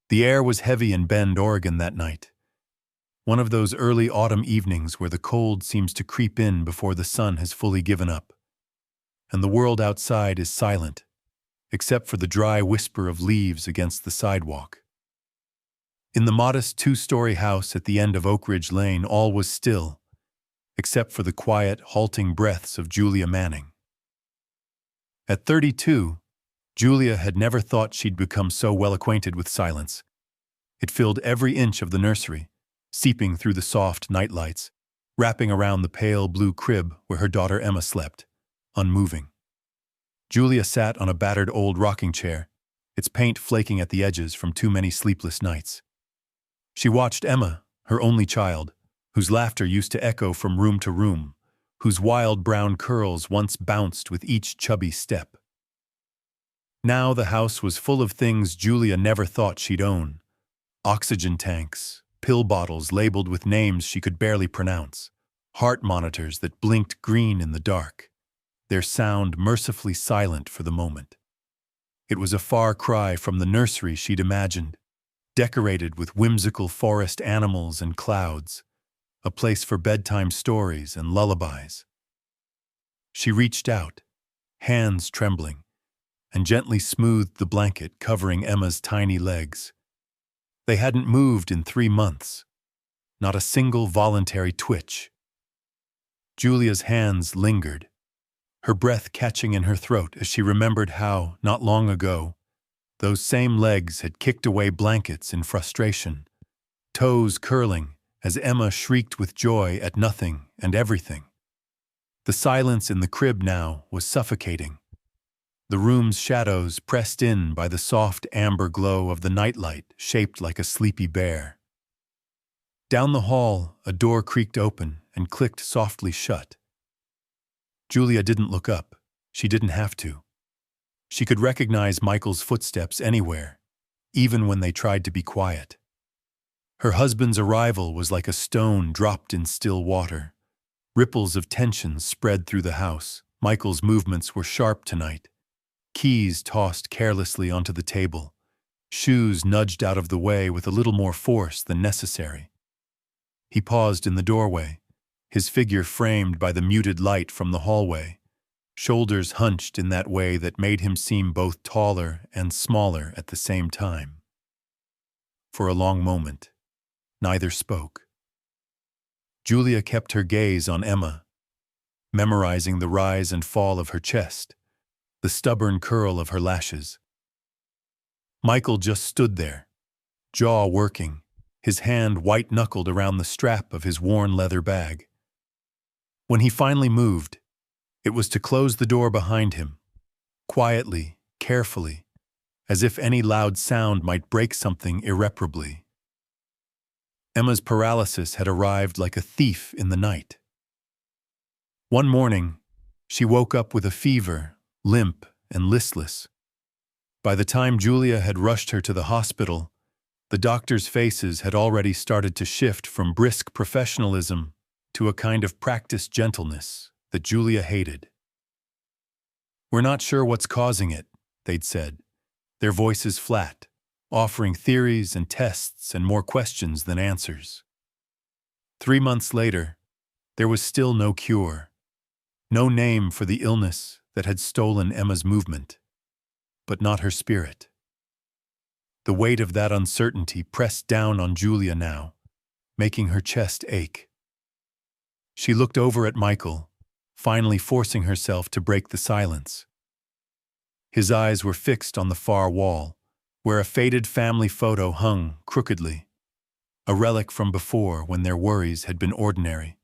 The air was heavy in Bend, Oregon that night. One of those early autumn evenings where the cold seems to creep in before the sun has fully given up. And the world outside is silent, except for the dry whisper of leaves against the sidewalk. In the modest two-story house at the end of Oak Ridge Lane, all was still, except for the quiet, halting breaths of Julia Manning. At 32, Julia had never thought she'd become so well acquainted with silence. It filled every inch of the nursery, seeping through the soft nightlights, wrapping around the pale blue crib where her daughter Emma slept, unmoving. Julia sat on a battered old rocking chair, its paint flaking at the edges from too many sleepless nights. She watched Emma, her only child, whose laughter used to echo from room to room, whose wild brown curls once bounced with each chubby step. Now the house was full of things Julia never thought she'd own. Oxygen tanks, pill bottles labeled with names she could barely pronounce, heart monitors that blinked green in the dark, their sound mercifully silent for the moment. It was a far cry from the nursery she'd imagined, decorated with whimsical forest animals and clouds, a place for bedtime stories and lullabies. She reached out, hands trembling, and gently smoothed the blanket covering Emma's tiny legs. They hadn't moved in 3 months, not a single voluntary twitch. Julia's hands lingered, her breath catching in her throat as she remembered how, not long ago, those same legs had kicked away blankets in frustration, toes curling as Emma shrieked with joy at nothing and everything. The silence in the crib now was suffocating, the room's shadows pressed in by the soft amber glow of the nightlight shaped like a sleepy bear. Down the hall, a door creaked open and clicked softly shut. Julia didn't look up. She didn't have to. She could recognize Michael's footsteps anywhere, even when they tried to be quiet. Her husband's arrival was like a stone dropped in still water. Ripples of tension spread through the house. Michael's movements were sharp tonight. Keys tossed carelessly onto the table. Shoes nudged out of the way with a little more force than necessary. He paused in the doorway, his figure framed by the muted light from the hallway, shoulders hunched in that way that made him seem both taller and smaller at the same time. For a long moment, neither spoke. Julia kept her gaze on Emma, memorizing the rise and fall of her chest, the stubborn curl of her lashes. Michael just stood there, jaw working, his hand white-knuckled around the strap of his worn leather bag. When he finally moved, it was to close the door behind him, quietly, carefully, as if any loud sound might break something irreparably. Emma's paralysis had arrived like a thief in the night. One morning, she woke up with a fever, limp and listless. By the time Julia had rushed her to the hospital, the doctors' faces had already started to shift from brisk professionalism to a kind of practiced gentleness that Julia hated. "We're not sure what's causing it," they'd said, their voices flat, offering theories and tests and more questions than answers. 3 months later, there was still no cure, no name for the illness that had stolen Emma's movement, but not her spirit. The weight of that uncertainty pressed down on Julia now, making her chest ache. She looked over at Michael, finally forcing herself to break the silence. His eyes were fixed on the far wall, where a faded family photo hung crookedly, a relic from before when their worries had been ordinary.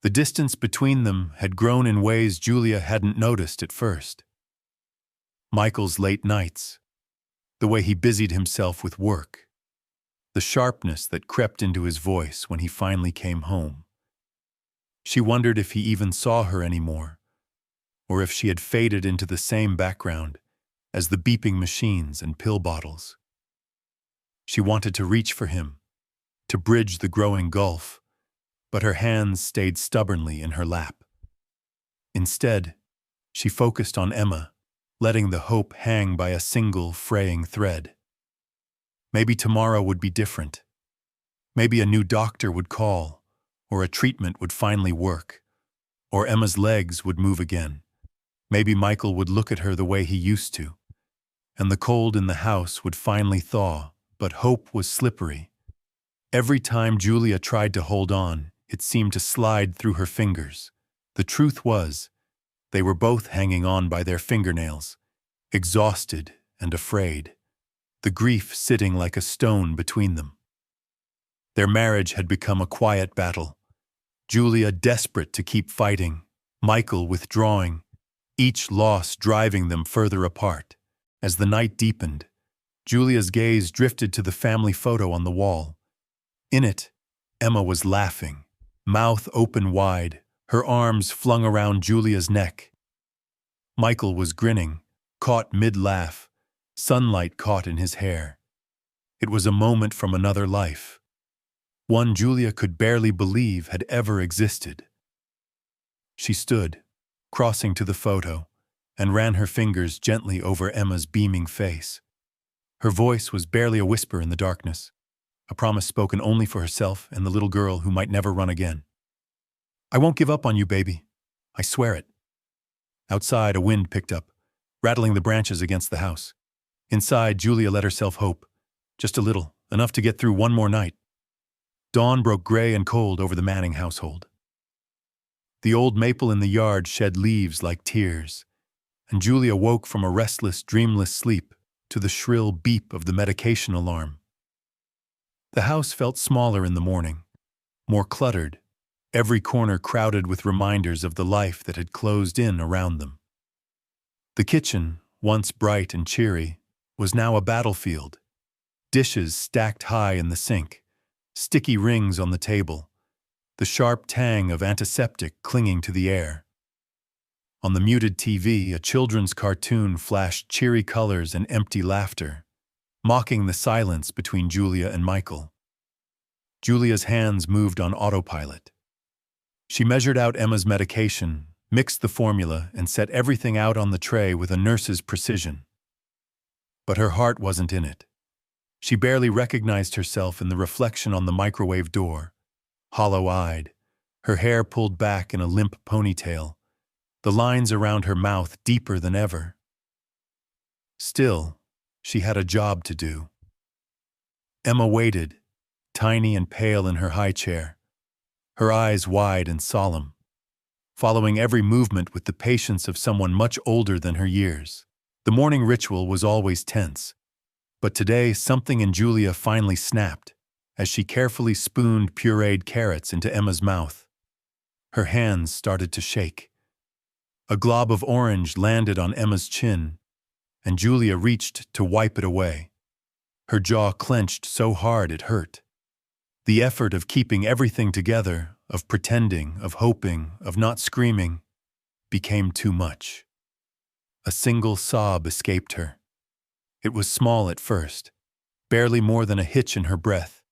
The distance between them had grown in ways Julia hadn't noticed at first. Michael's late nights, the way he busied himself with work, the sharpness that crept into his voice when he finally came home. She wondered if he even saw her anymore, or if she had faded into the same background as the beeping machines and pill bottles. She wanted to reach for him, to bridge the growing gulf, but her hands stayed stubbornly in her lap. Instead, she focused on Emma, letting the hope hang by a single fraying thread. Maybe tomorrow would be different. Maybe a new doctor would call, or a treatment would finally work, or Emma's legs would move again. Maybe Michael would look at her the way he used to, and the cold in the house would finally thaw, but hope was slippery. Every time Julia tried to hold on, it seemed to slide through her fingers. The truth was, they were both hanging on by their fingernails, exhausted and afraid, the grief sitting like a stone between them. Their marriage had become a quiet battle, Julia desperate to keep fighting, Michael withdrawing, each loss driving them further apart. As the night deepened, Julia's gaze drifted to the family photo on the wall. In it, Emma was laughing, mouth open wide, her arms flung around Julia's neck. Michael was grinning, caught mid-laugh, sunlight caught in his hair. It was a moment from another life, one Julia could barely believe had ever existed. She stood, crossing to the photo, and ran her fingers gently over Emma's beaming face. Her voice was barely a whisper in the darkness, a promise spoken only for herself and the little girl who might never run again. "I won't give up on you, baby. I swear it." Outside, a wind picked up, rattling the branches against the house. Inside, Julia let herself hope. Just a little, enough to get through one more night. Dawn broke gray and cold over the Manning household. The old maple in the yard shed leaves like tears, and Julia woke from a restless, dreamless sleep to the shrill beep of the medication alarm. The house felt smaller in the morning, more cluttered, every corner crowded with reminders of the life that had closed in around them. The kitchen, once bright and cheery, was now a battlefield. Dishes stacked high in the sink, sticky rings on the table, the sharp tang of antiseptic clinging to the air. On the muted TV, a children's cartoon flashed cheery colors and empty laughter, mocking the silence between Julia and Michael. Julia's hands moved on autopilot. She measured out Emma's medication, mixed the formula, and set everything out on the tray with a nurse's precision. But her heart wasn't in it. She barely recognized herself in the reflection on the microwave door, hollow-eyed, her hair pulled back in a limp ponytail, the lines around her mouth deeper than ever. Still, she had a job to do. Emma waited, tiny and pale in her high chair, her eyes wide and solemn, following every movement with the patience of someone much older than her years. The morning ritual was always tense, but today something in Julia finally snapped as she carefully spooned pureed carrots into Emma's mouth. Her hands started to shake. A glob of orange landed on Emma's chin, and Julia reached to wipe it away. Her jaw clenched so hard it hurt. The effort of keeping everything together, of pretending, of hoping, of not screaming, became too much. A single sob escaped her. It was small at first, barely more than a hitch in her breath.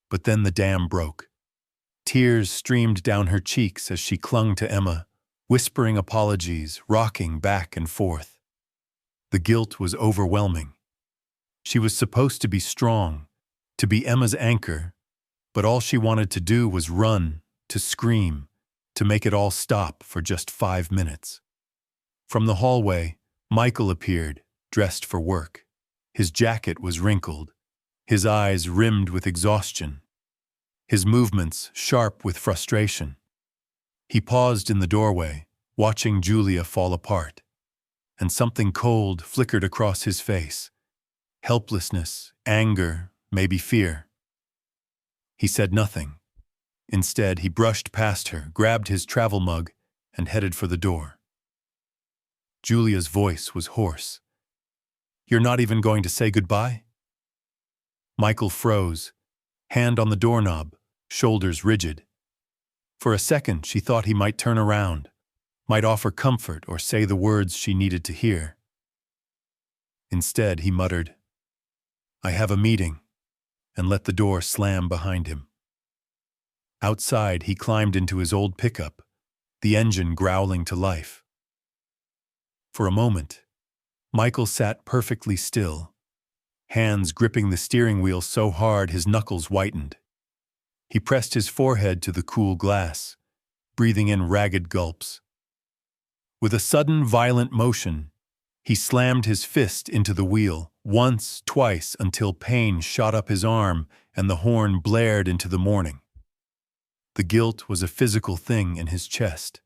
But then the dam broke. Tears streamed down her cheeks as she clung to Emma, whispering apologies, rocking back and forth. The guilt was overwhelming. She was supposed to be strong, to be Emma's anchor, but all she wanted to do was run, to scream, to make it all stop for just 5 minutes. From the hallway, Michael appeared, dressed for work. His jacket was wrinkled, his eyes rimmed with exhaustion, his movements sharp with frustration. He paused in the doorway, watching Julia fall apart, and something cold flickered across his face. Helplessness, anger, maybe fear. He said nothing. Instead, he brushed past her, grabbed his travel mug, and headed for the door. Julia's voice was hoarse. "You're not even going to say goodbye?" Michael froze, hand on the doorknob, shoulders rigid. For a second, she thought he might turn around, might offer comfort or say the words she needed to hear. Instead, he muttered, "I have a meeting," and let the door slam behind him. Outside, he climbed into his old pickup, the engine growling to life. For a moment, Michael sat perfectly still, hands gripping the steering wheel so hard his knuckles whitened. He pressed his forehead to the cool glass, breathing in ragged gulps. With a sudden, violent motion, he slammed his fist into the wheel, once, twice, until pain shot up his arm and the horn blared into the morning. The guilt was a physical thing in his chest,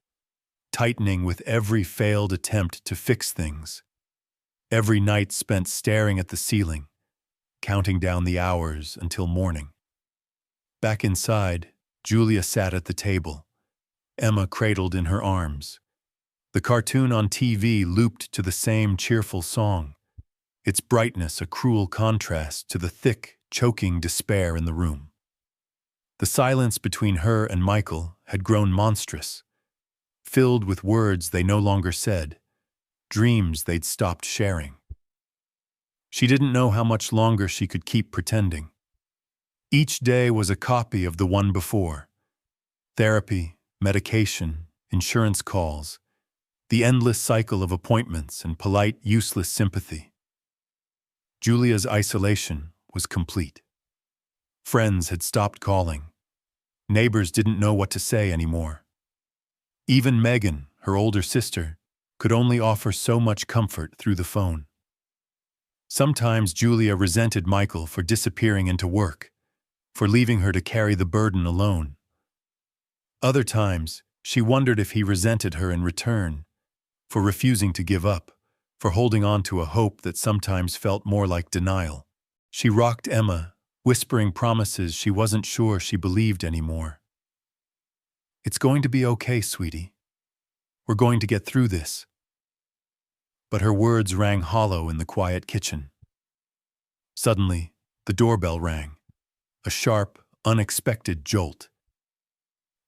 tightening with every failed attempt to fix things. Every night spent staring at the ceiling, counting down the hours until morning. Back inside, Julia sat at the table, Emma cradled in her arms. The cartoon on TV looped to the same cheerful song, its brightness a cruel contrast to the thick, choking despair in the room. The silence between her and Michael had grown monstrous, filled with words they no longer said, dreams they'd stopped sharing. She didn't know how much longer she could keep pretending. Each day was a copy of the one before. Therapy, medication, insurance calls, the endless cycle of appointments and polite, useless sympathy. Julia's isolation was complete. Friends had stopped calling. Neighbors didn't know what to say anymore. Even Megan, her older sister, could only offer so much comfort through the phone. Sometimes Julia resented Michael for disappearing into work, for leaving her to carry the burden alone. Other times, she wondered if he resented her in return, for refusing to give up, for holding on to a hope that sometimes felt more like denial. She rocked Emma, whispering promises she wasn't sure she believed anymore. "It's going to be okay, sweetie. We're going to get through this." But her words rang hollow in the quiet kitchen. Suddenly, the doorbell rang, a sharp, unexpected jolt.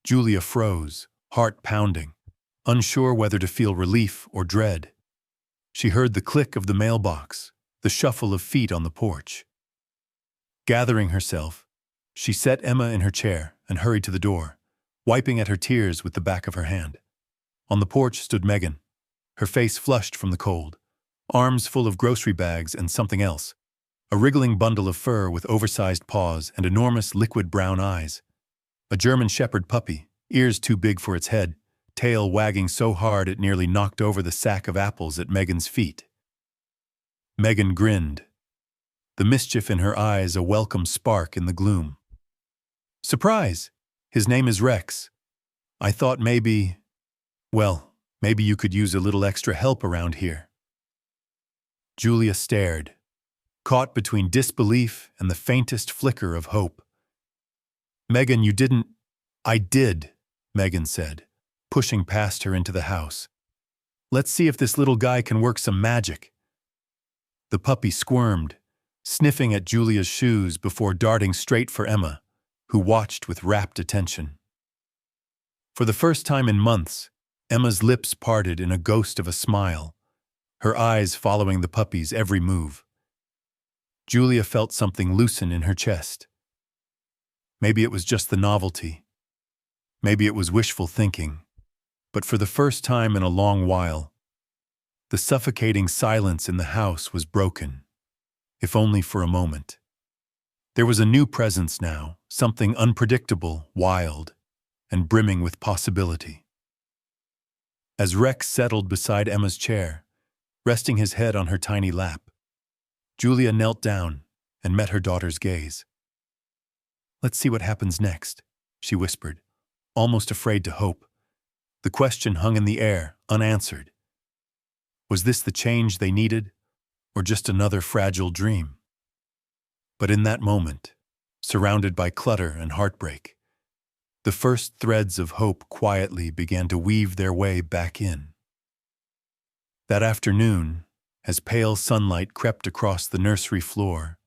Julia froze, heart pounding, unsure whether to feel relief or dread. She heard the click of the mailbox, the shuffle of feet on the porch. Gathering herself, she set Emma in her chair and hurried to the door, wiping at her tears with the back of her hand. On the porch stood Megan, her face flushed from the cold, arms full of grocery bags and something else, a wriggling bundle of fur with oversized paws and enormous liquid brown eyes. A German shepherd puppy, ears too big for its head, tail wagging so hard it nearly knocked over the sack of apples at Megan's feet. Megan grinned, the mischief in her eyes a welcome spark in the gloom. "Surprise! His name is Rex. I thought maybe you could use a little extra help around here." Julia stared, caught between disbelief and the faintest flicker of hope. "Megan, you didn't—" "I did," Megan said, pushing past her into the house. "Let's see if this little guy can work some magic." The puppy squirmed, sniffing at Julia's shoes before darting straight for Emma, who watched with rapt attention. For the first time in months, Emma's lips parted in a ghost of a smile, her eyes following the puppy's every move. Julia felt something loosen in her chest. Maybe it was just the novelty. Maybe it was wishful thinking. But for the first time in a long while, the suffocating silence in the house was broken, if only for a moment. There was a new presence now, something unpredictable, wild, and brimming with possibility. As Rex settled beside Emma's chair, resting his head on her tiny lap, Julia knelt down and met her daughter's gaze. "Let's see what happens next," she whispered, almost afraid to hope. The question hung in the air, unanswered. Was this the change they needed, or just another fragile dream? But in that moment, surrounded by clutter and heartbreak, the first threads of hope quietly began to weave their way back in. That afternoon, as pale sunlight crept across the nursery floor,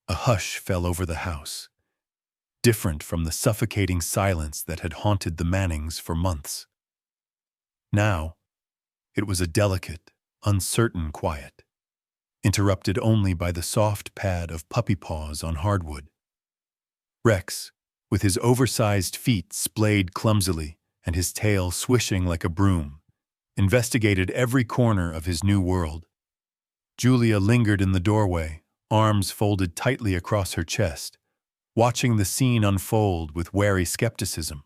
a hush fell over the house, different from the suffocating silence that had haunted the Mannings for months. Now, it was a delicate, uncertain quiet, interrupted only by the soft pad of puppy paws on hardwood. Rex, with his oversized feet splayed clumsily and his tail swishing like a broom, investigated every corner of his new world. Julia lingered in the doorway, arms folded tightly across her chest, watching the scene unfold with wary skepticism.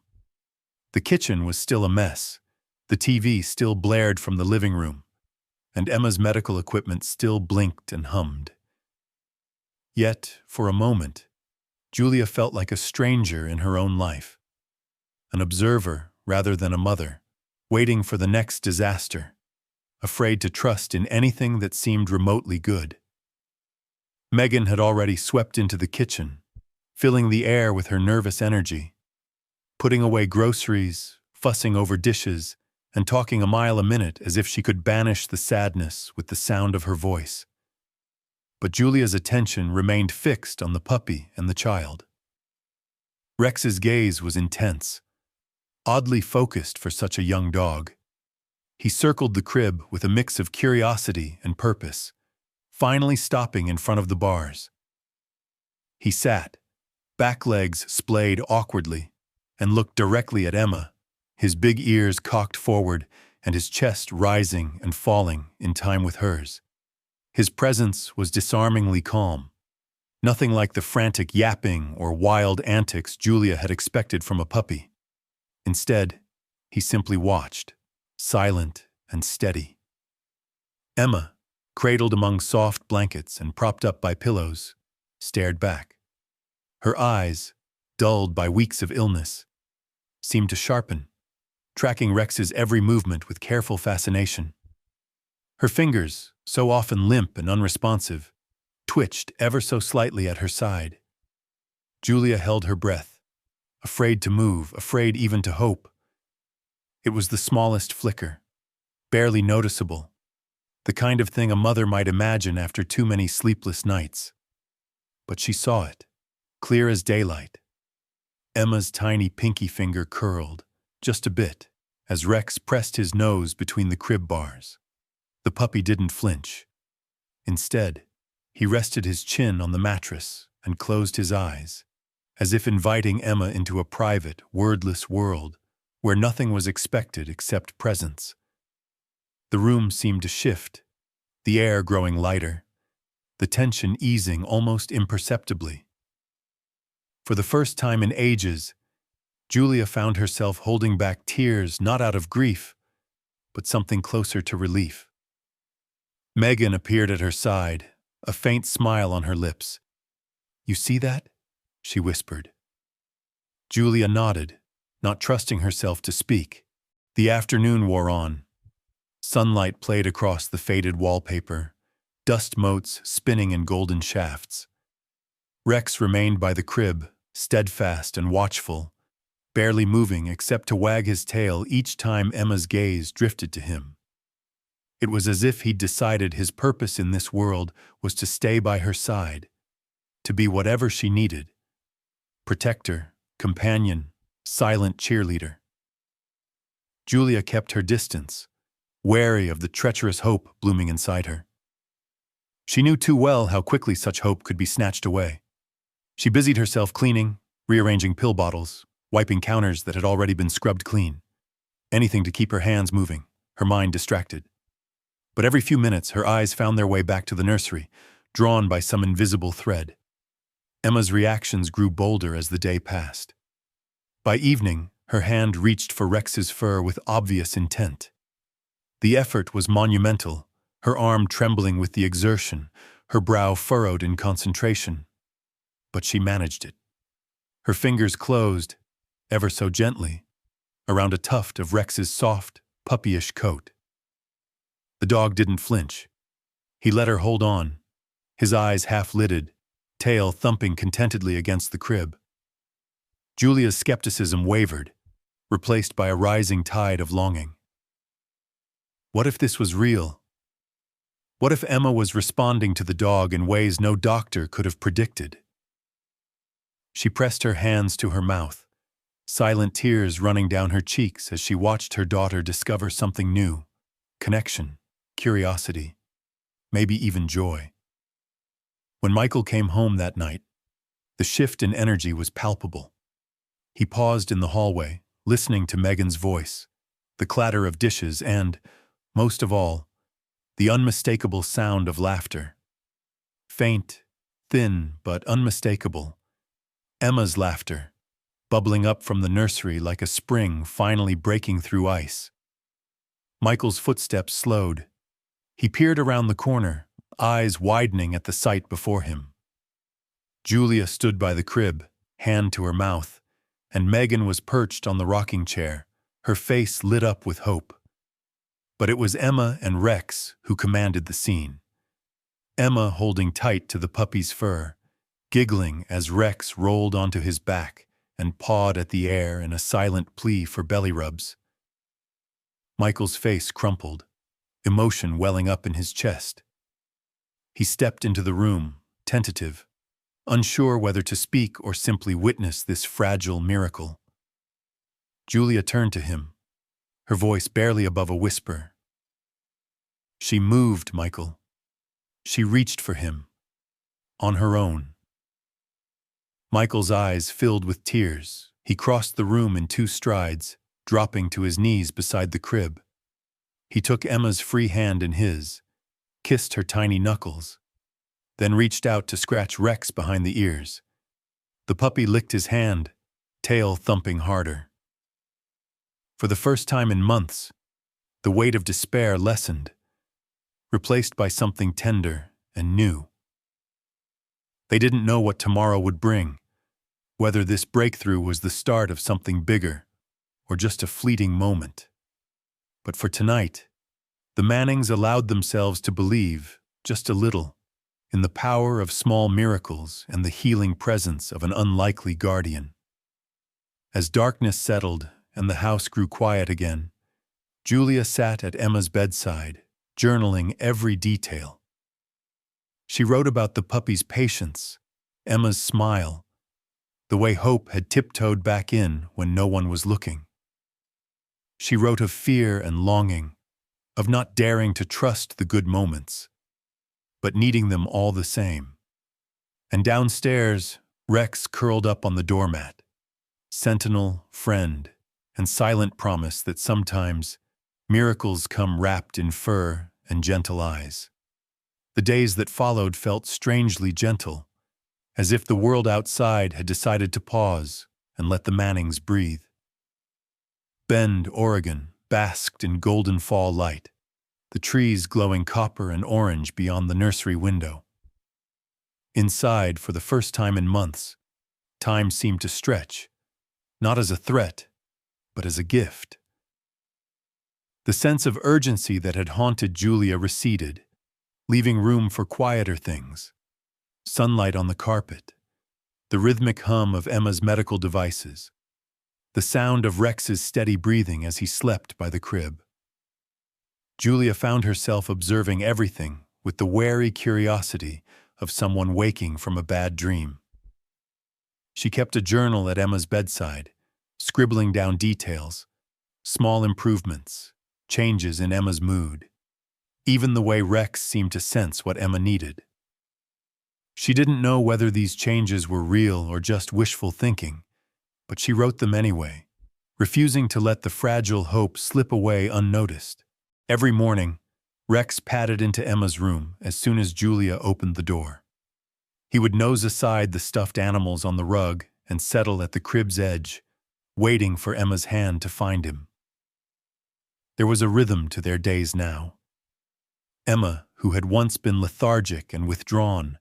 The kitchen was still a mess, the TV still blared from the living room, and Emma's medical equipment still blinked and hummed. Yet, for a moment, Julia felt like a stranger in her own life, an observer rather than a mother, waiting for the next disaster, afraid to trust in anything that seemed remotely good. Megan had already swept into the kitchen, filling the air with her nervous energy, putting away groceries, fussing over dishes, and talking a mile a minute as if she could banish the sadness with the sound of her voice. But Julia's attention remained fixed on the puppy and the child. Rex's gaze was intense, oddly focused for such a young dog. He circled the crib with a mix of curiosity and purpose, finally stopping in front of the bars. He sat, back legs splayed awkwardly, and looked directly at Emma, his big ears cocked forward and his chest rising and falling in time with hers. His presence was disarmingly calm, nothing like the frantic yapping or wild antics Julia had expected from a puppy. Instead, he simply watched, silent and steady. Emma, cradled among soft blankets and propped up by pillows, stared back. Her eyes, dulled by weeks of illness, seemed to sharpen, tracking Rex's every movement with careful fascination. Her fingers, so often limp and unresponsive, twitched ever so slightly at her side. Julia held her breath, afraid to move, afraid even to hope. It was the smallest flicker, barely noticeable, the kind of thing a mother might imagine after too many sleepless nights. But she saw it, clear as daylight. Emma's tiny pinky finger curled, just a bit, as Rex pressed his nose between the crib bars. The puppy didn't flinch. Instead, he rested his chin on the mattress and closed his eyes, as if inviting Emma into a private, wordless world where nothing was expected except presence. The room seemed to shift, the air growing lighter, the tension easing almost imperceptibly. For the first time in ages, Julia found herself holding back tears not out of grief, but something closer to relief. Megan appeared at her side, a faint smile on her lips. "You see that?" she whispered. Julia nodded, not trusting herself to speak. The afternoon wore on. Sunlight played across the faded wallpaper, dust motes spinning in golden shafts. Rex remained by the crib, steadfast and watchful, barely moving except to wag his tail each time Emma's gaze drifted to him. It was as if he'd decided his purpose in this world was to stay by her side, to be whatever she needed. Protector, companion, silent cheerleader. Julia kept her distance, wary of the treacherous hope blooming inside her. She knew too well how quickly such hope could be snatched away. She busied herself cleaning, rearranging pill bottles, wiping counters that had already been scrubbed clean. Anything to keep her hands moving, her mind distracted. But every few minutes her eyes found their way back to the nursery, drawn by some invisible thread. Emma's reactions grew bolder as the day passed. By evening, her hand reached for Rex's fur with obvious intent. The effort was monumental, her arm trembling with the exertion, her brow furrowed in concentration. But she managed it. Her fingers closed, ever so gently, around a tuft of Rex's soft, puppyish coat. The dog didn't flinch. He let her hold on, his eyes half-lidded, tail thumping contentedly against the crib. Julia's skepticism wavered, replaced by a rising tide of longing. What if this was real? What if Emma was responding to the dog in ways no doctor could have predicted? She pressed her hands to her mouth, silent tears running down her cheeks as she watched her daughter discover something new: connection, curiosity, maybe even joy. When Michael came home that night, the shift in energy was palpable. He paused in the hallway, listening to Megan's voice, the clatter of dishes and, most of all, the unmistakable sound of laughter. Faint, thin but unmistakable. Emma's laughter, bubbling up from the nursery like a spring finally breaking through ice. Michael's footsteps slowed. He peered around the corner, eyes widening at the sight before him. Julia stood by the crib, hand to her mouth, and Megan was perched on the rocking chair, her face lit up with hope. But it was Emma and Rex who commanded the scene. Emma holding tight to the puppy's fur, giggling as Rex rolled onto his back and pawed at the air in a silent plea for belly rubs. Michael's face crumpled, emotion welling up in his chest. He stepped into the room, tentative, unsure whether to speak or simply witness this fragile miracle. Julia turned to him, her voice barely above a whisper. She moved, Michael. She reached for him, on her own. Michael's eyes filled with tears. He crossed the room in 2 strides, dropping to his knees beside the crib. He took Emma's free hand in his, kissed her tiny knuckles, then reached out to scratch Rex behind the ears. The puppy licked his hand, tail thumping harder. For the first time in months, the weight of despair lessened, replaced by something tender and new. They didn't know what tomorrow would bring, whether this breakthrough was the start of something bigger or just a fleeting moment. But for tonight, the Mannings allowed themselves to believe, just a little, in the power of small miracles and the healing presence of an unlikely guardian. As darkness settled and the house grew quiet again, Julia sat at Emma's bedside, journaling every detail. She wrote about the puppy's patience, Emma's smile, the way hope had tiptoed back in when no one was looking. She wrote of fear and longing, of not daring to trust the good moments, but needing them all the same. And downstairs, Rex curled up on the doormat, sentinel, friend, and silent promise that sometimes miracles come wrapped in fur and gentle eyes. The days that followed felt strangely gentle, as if the world outside had decided to pause and let the Mannings breathe. Bend, Oregon, basked in golden fall light, the trees glowing copper and orange beyond the nursery window. Inside, for the first time in months, time seemed to stretch, not as a threat, but as a gift. The sense of urgency that had haunted Julia receded, leaving room for quieter things. Sunlight on the carpet, the rhythmic hum of Emma's medical devices, the sound of Rex's steady breathing as he slept by the crib. Julia found herself observing everything with the wary curiosity of someone waking from a bad dream. She kept a journal at Emma's bedside, scribbling down details, small improvements, changes in Emma's mood, even the way Rex seemed to sense what Emma needed. She didn't know whether these changes were real or just wishful thinking, but she wrote them anyway, refusing to let the fragile hope slip away unnoticed. Every morning, Rex padded into Emma's room as soon as Julia opened the door. He would nose aside the stuffed animals on the rug and settle at the crib's edge, waiting for Emma's hand to find him. There was a rhythm to their days now. Emma, who had once been lethargic and withdrawn,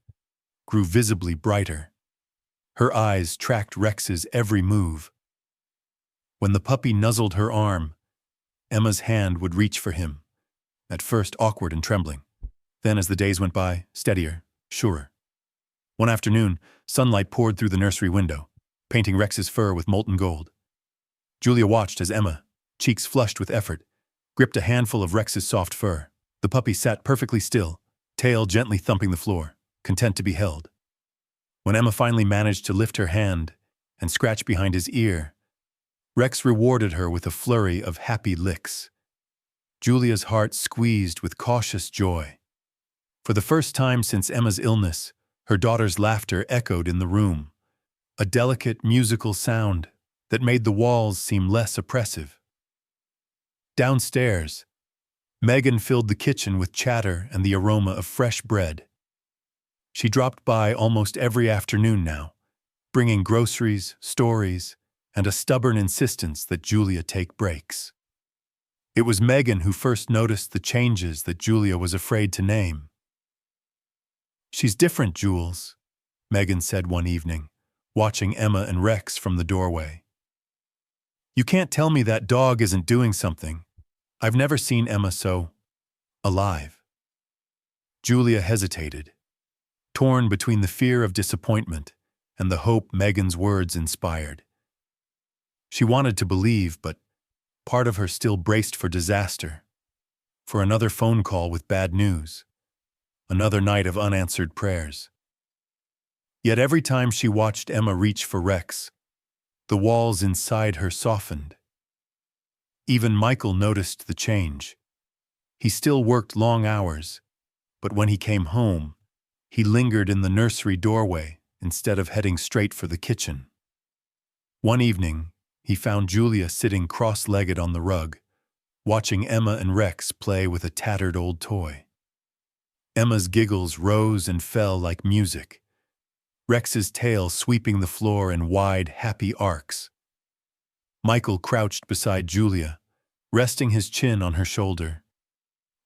grew visibly brighter. Her eyes tracked Rex's every move. When the puppy nuzzled her arm, Emma's hand would reach for him, at first awkward and trembling. Then, as the days went by, steadier, surer. One afternoon, sunlight poured through the nursery window, painting Rex's fur with molten gold. Julia watched as Emma, cheeks flushed with effort, gripped a handful of Rex's soft fur. The puppy sat perfectly still, tail gently thumping the floor, content to be held. When Emma finally managed to lift her hand and scratch behind his ear, Rex rewarded her with a flurry of happy licks. Julia's heart squeezed with cautious joy. For the first time since Emma's illness, her daughter's laughter echoed in the room, a delicate musical sound that made the walls seem less oppressive. Downstairs, Megan filled the kitchen with chatter and the aroma of fresh bread. She dropped by almost every afternoon now, bringing groceries, stories, and a stubborn insistence that Julia take breaks. It was Megan who first noticed the changes that Julia was afraid to name. "She's different, Jules," Megan said one evening, watching Emma and Rex from the doorway. "You can't tell me that dog isn't doing something. I've never seen Emma so alive." Julia hesitated, torn between the fear of disappointment and the hope Megan's words inspired. She wanted to believe, but part of her still braced for disaster, for another phone call with bad news, another night of unanswered prayers. Yet every time she watched Emma reach for Rex, the walls inside her softened. Even Michael noticed the change. He still worked long hours, but when he came home, he lingered in the nursery doorway instead of heading straight for the kitchen. One evening, he found Julia sitting cross-legged on the rug, watching Emma and Rex play with a tattered old toy. Emma's giggles rose and fell like music, Rex's tail sweeping the floor in wide, happy arcs. Michael crouched beside Julia, resting his chin on her shoulder,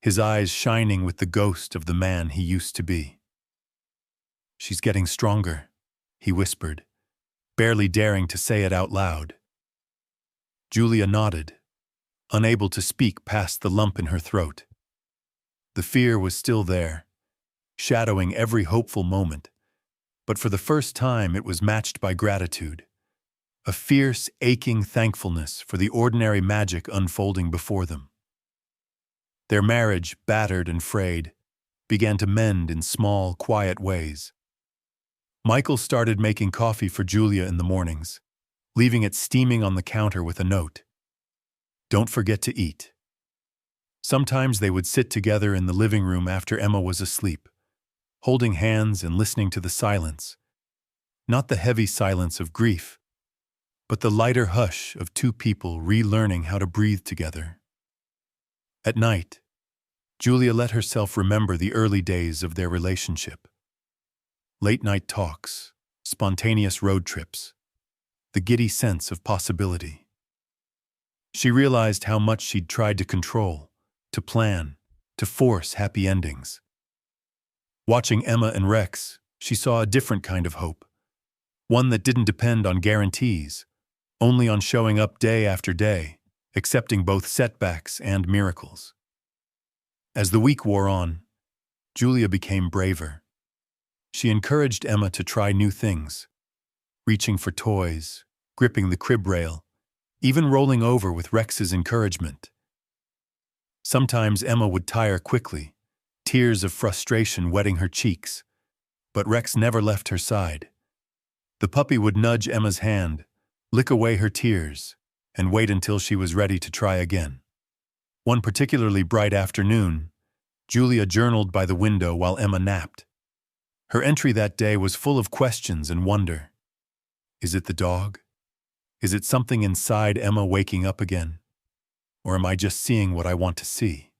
his eyes shining with the ghost of the man he used to be. "She's getting stronger," he whispered, barely daring to say it out loud. Julia nodded, unable to speak past the lump in her throat. The fear was still there, shadowing every hopeful moment, but for the first time it was matched by gratitude, a fierce, aching thankfulness for the ordinary magic unfolding before them. Their marriage, battered and frayed, began to mend in small, quiet ways. Michael started making coffee for Julia in the mornings, leaving it steaming on the counter with a note. "Don't forget to eat." Sometimes they would sit together in the living room after Emma was asleep, holding hands and listening to the silence. Not the heavy silence of grief, but the lighter hush of two people relearning how to breathe together. At night, Julia let herself remember the early days of their relationship. Late-night talks, spontaneous road trips, the giddy sense of possibility. She realized how much she'd tried to control, to plan, to force happy endings. Watching Emma and Rex, she saw a different kind of hope, one that didn't depend on guarantees, only on showing up day after day, accepting both setbacks and miracles. As the week wore on, Julia became braver. She encouraged Emma to try new things, reaching for toys, gripping the crib rail, even rolling over with Rex's encouragement. Sometimes Emma would tire quickly, tears of frustration wetting her cheeks, but Rex never left her side. The puppy would nudge Emma's hand, lick away her tears, and wait until she was ready to try again. One particularly bright afternoon, Julia journaled by the window while Emma napped. Her entry that day was full of questions and wonder. Is it the dog? Is it something inside Emma waking up again? Or am I just seeing what I want to see?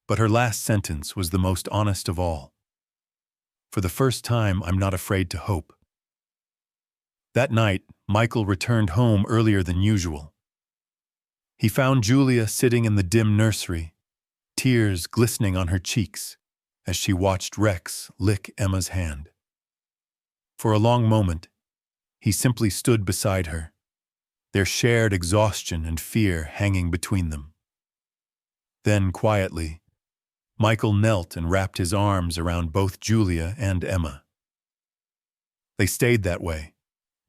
But her last sentence was the most honest of all. "For the first time, I'm not afraid to hope." That night, Michael returned home earlier than usual. He found Julia sitting in the dim nursery, tears glistening on her cheeks as she watched Rex lick Emma's hand. For a long moment, he simply stood beside her, their shared exhaustion and fear hanging between them. Then, quietly, Michael knelt and wrapped his arms around both Julia and Emma. They stayed that way,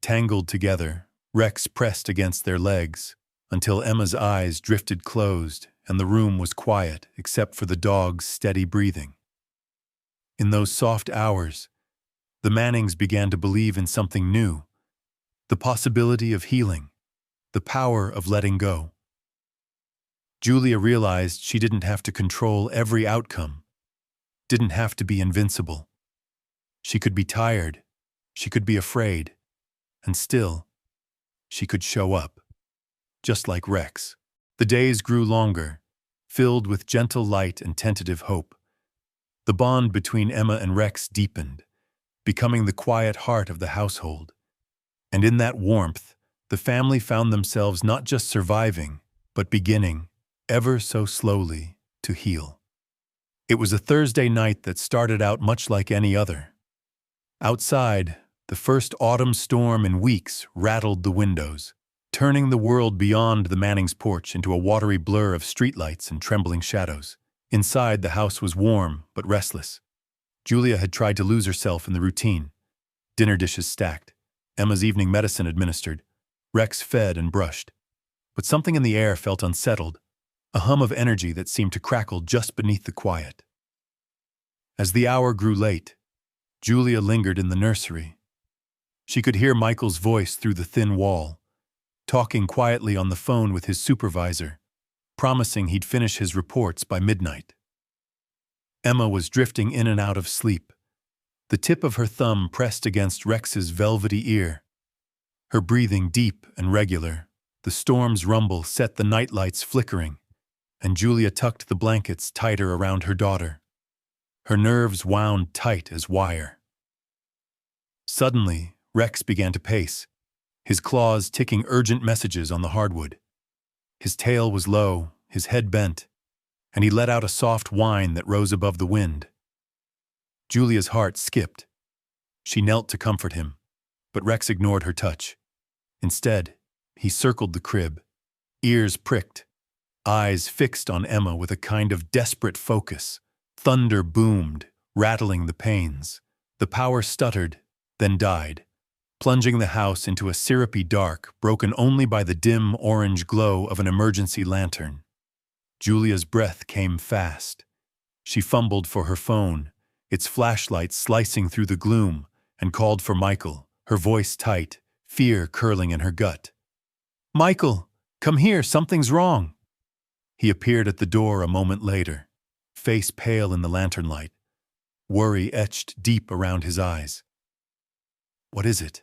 tangled together, Rex pressed against their legs, until Emma's eyes drifted closed and the room was quiet except for the dog's steady breathing. In those soft hours, the Mannings began to believe in something new, the possibility of healing, the power of letting go. Julia realized she didn't have to control every outcome, didn't have to be invincible. She could be tired, she could be afraid, and still, she could show up. Just like Rex. The days grew longer, filled with gentle light and tentative hope. The bond between Emma and Rex deepened, becoming the quiet heart of the household. And in that warmth, the family found themselves not just surviving, but beginning, ever so slowly, to heal. It was a Thursday night that started out much like any other. Outside, the first autumn storm in weeks rattled the windows, turning the world beyond the Mannings' porch into a watery blur of streetlights and trembling shadows. Inside, the house was warm but restless. Julia had tried to lose herself in the routine. Dinner dishes stacked, Emma's evening medicine administered, Rex fed and brushed. But something in the air felt unsettled, a hum of energy that seemed to crackle just beneath the quiet. As the hour grew late, Julia lingered in the nursery. She could hear Michael's voice through the thin wall, talking quietly on the phone with his supervisor, promising he'd finish his reports by midnight. Emma was drifting in and out of sleep, the tip of her thumb pressed against Rex's velvety ear. Her breathing deep and regular, the storm's rumble set the nightlights flickering, and Julia tucked the blankets tighter around her daughter. Her nerves wound tight as wire. Suddenly, Rex began to pace, his claws ticking urgent messages on the hardwood. His tail was low, his head bent, and he let out a soft whine that rose above the wind. Julia's heart skipped. She knelt to comfort him, but Rex ignored her touch. Instead, he circled the crib, ears pricked, eyes fixed on Emma with a kind of desperate focus. Thunder boomed, rattling the panes. The power stuttered, then died, plunging the house into a syrupy dark broken only by the dim orange glow of an emergency lantern. Julia's breath came fast. She fumbled for her phone, its flashlight slicing through the gloom, and called for Michael, her voice tight, fear curling in her gut. "Michael, come here, something's wrong." He appeared at the door a moment later, face pale in the lantern light, worry etched deep around his eyes. "What is it?"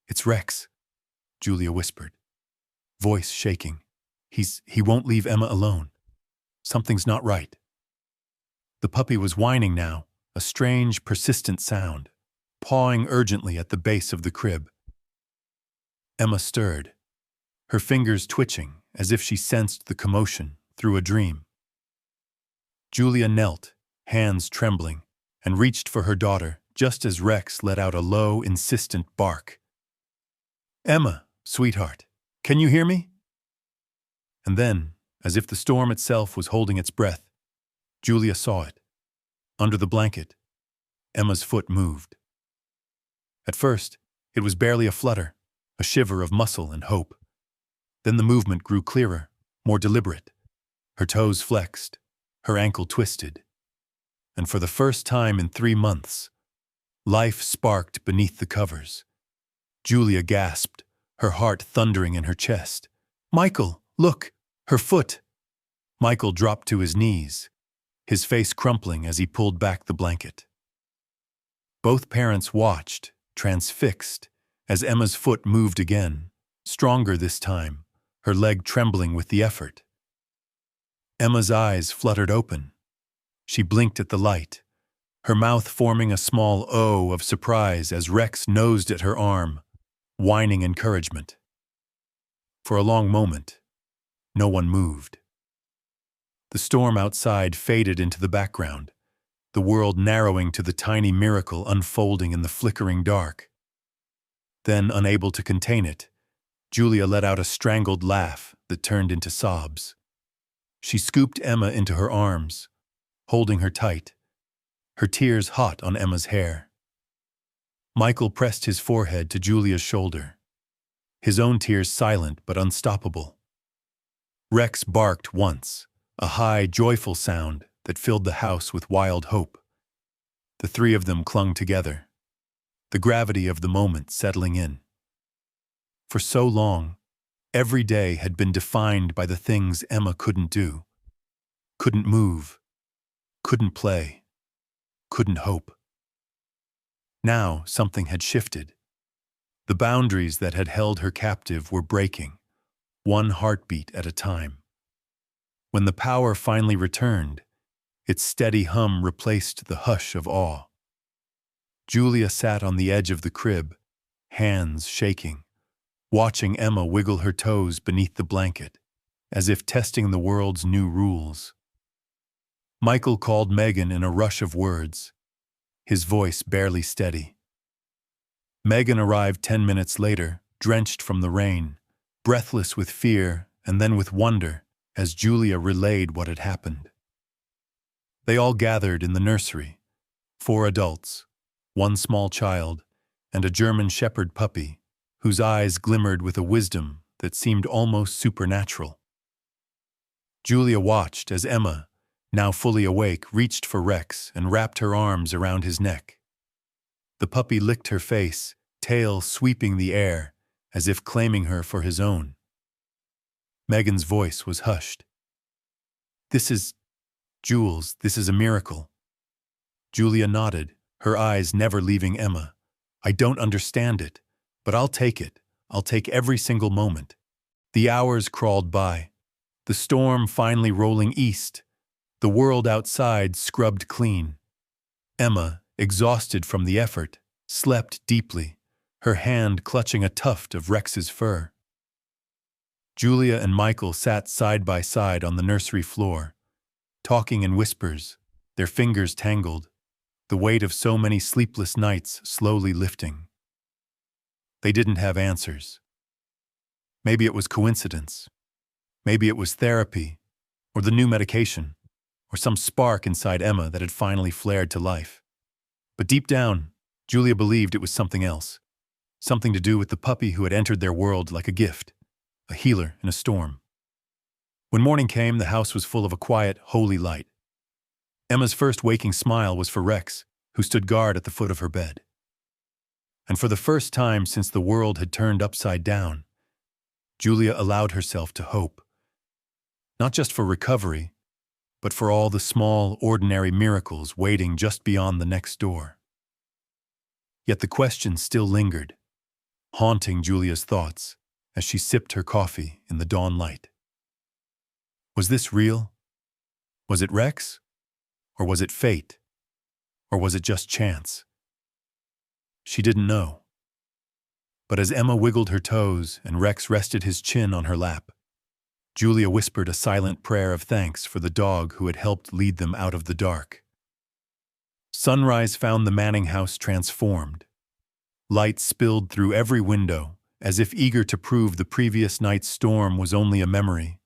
"It's Rex," Julia whispered, voice shaking. He won't leave Emma alone. Something's not right." The puppy was whining now, a strange, persistent sound, pawing urgently at the base of the crib. Emma stirred, her fingers twitching as if she sensed the commotion through a dream. Julia knelt, hands trembling, and reached for her daughter just as Rex let out a low, insistent bark. "Emma, sweetheart, can you hear me?" And then, as if the storm itself was holding its breath, Julia saw it. Under the blanket, Emma's foot moved. At first, it was barely a flutter, a shiver of muscle and hope. Then the movement grew clearer, more deliberate. Her toes flexed, her ankle twisted. And for the first time in 3 months, life sparked beneath the covers. Julia gasped, her heart thundering in her chest. "Michael, look, her foot!" Michael dropped to his knees, his face crumpling as he pulled back the blanket. Both parents watched, transfixed, as Emma's foot moved again, stronger this time, her leg trembling with the effort. Emma's eyes fluttered open. She blinked at the light, her mouth forming a small O of surprise as Rex nosed at her arm, whining encouragement. For a long moment, no one moved. The storm outside faded into the background, the world narrowing to the tiny miracle unfolding in the flickering dark. Then, unable to contain it, Julia let out a strangled laugh that turned into sobs. She scooped Emma into her arms, holding her tight, her tears hot on Emma's hair. Michael pressed his forehead to Julia's shoulder, his own tears silent but unstoppable. Rex barked once, a high, joyful sound that filled the house with wild hope. The three of them clung together, the gravity of the moment settling in. For so long, every day had been defined by the things Emma couldn't do, couldn't move, couldn't play, couldn't hope. Now something had shifted. The boundaries that had held her captive were breaking, one heartbeat at a time. When the power finally returned, Its steady hum replaced the hush of awe. Julia sat on the edge of the crib, hands shaking, watching Emma wiggle her toes beneath the blanket, as if testing the world's new rules. Michael called Megan in a rush of words, his voice barely steady. Megan arrived 10 minutes later, drenched from the rain, breathless with fear and then with wonder as Julia relayed what had happened. They all gathered in the nursery, 4 adults, 1 small child, and a German shepherd puppy, whose eyes glimmered with a wisdom that seemed almost supernatural. Julia watched as Emma, now fully awake, reached for Rex and wrapped her arms around his neck. The puppy licked her face, tail sweeping the air, as if claiming her for his own. Megan's voice was hushed. Jules, this is a miracle." Julia nodded, her eyes never leaving Emma. "I don't understand it, but I'll take it. I'll take every single moment." The hours crawled by, the storm finally rolling east, the world outside scrubbed clean. Emma, exhausted from the effort, slept deeply, her hand clutching a tuft of Rex's fur. Julia and Michael sat side by side on the nursery floor, talking in whispers, their fingers tangled, the weight of so many sleepless nights slowly lifting. They didn't have answers. Maybe it was coincidence. Maybe it was therapy, or the new medication, or some spark inside Emma that had finally flared to life. But deep down, Julia believed it was something else, something to do with the puppy who had entered their world like a gift, a healer in a storm. When morning came, the house was full of a quiet, holy light. Emma's first waking smile was for Rex, who stood guard at the foot of her bed. And for the first time since the world had turned upside down, Julia allowed herself to hope. Not just for recovery, but for all the small, ordinary miracles waiting just beyond the next door. Yet the question still lingered, haunting Julia's thoughts as she sipped her coffee in the dawn light. Was this real? Was it Rex? Or was it fate? Or was it just chance? She didn't know. But as Emma wiggled her toes and Rex rested his chin on her lap, Julia whispered a silent prayer of thanks for the dog who had helped lead them out of the dark. Sunrise found the Manning house transformed. Light spilled through every window, as if eager to prove the previous night's storm was only a memory.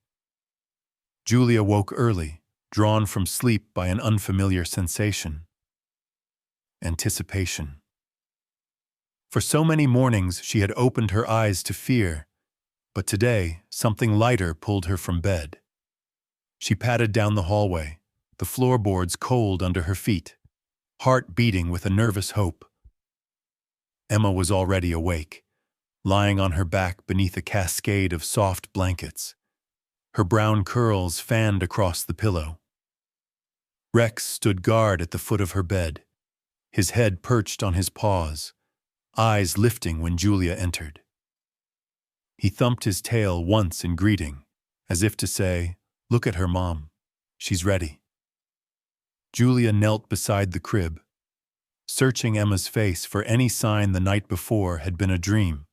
Julia woke early, drawn from sleep by an unfamiliar sensation. Anticipation. For so many mornings she had opened her eyes to fear, but today something lighter pulled her from bed. She padded down the hallway, the floorboards cold under her feet, heart beating with a nervous hope. Emma was already awake, lying on her back beneath a cascade of soft blankets, her brown curls fanned across the pillow. Rex stood guard at the foot of her bed, his head perched on his paws, eyes lifting when Julia entered. He thumped his tail once in greeting, as if to say, "Look at her, Mom. She's ready." Julia knelt beside the crib, searching Emma's face for any sign the night before had been a dream.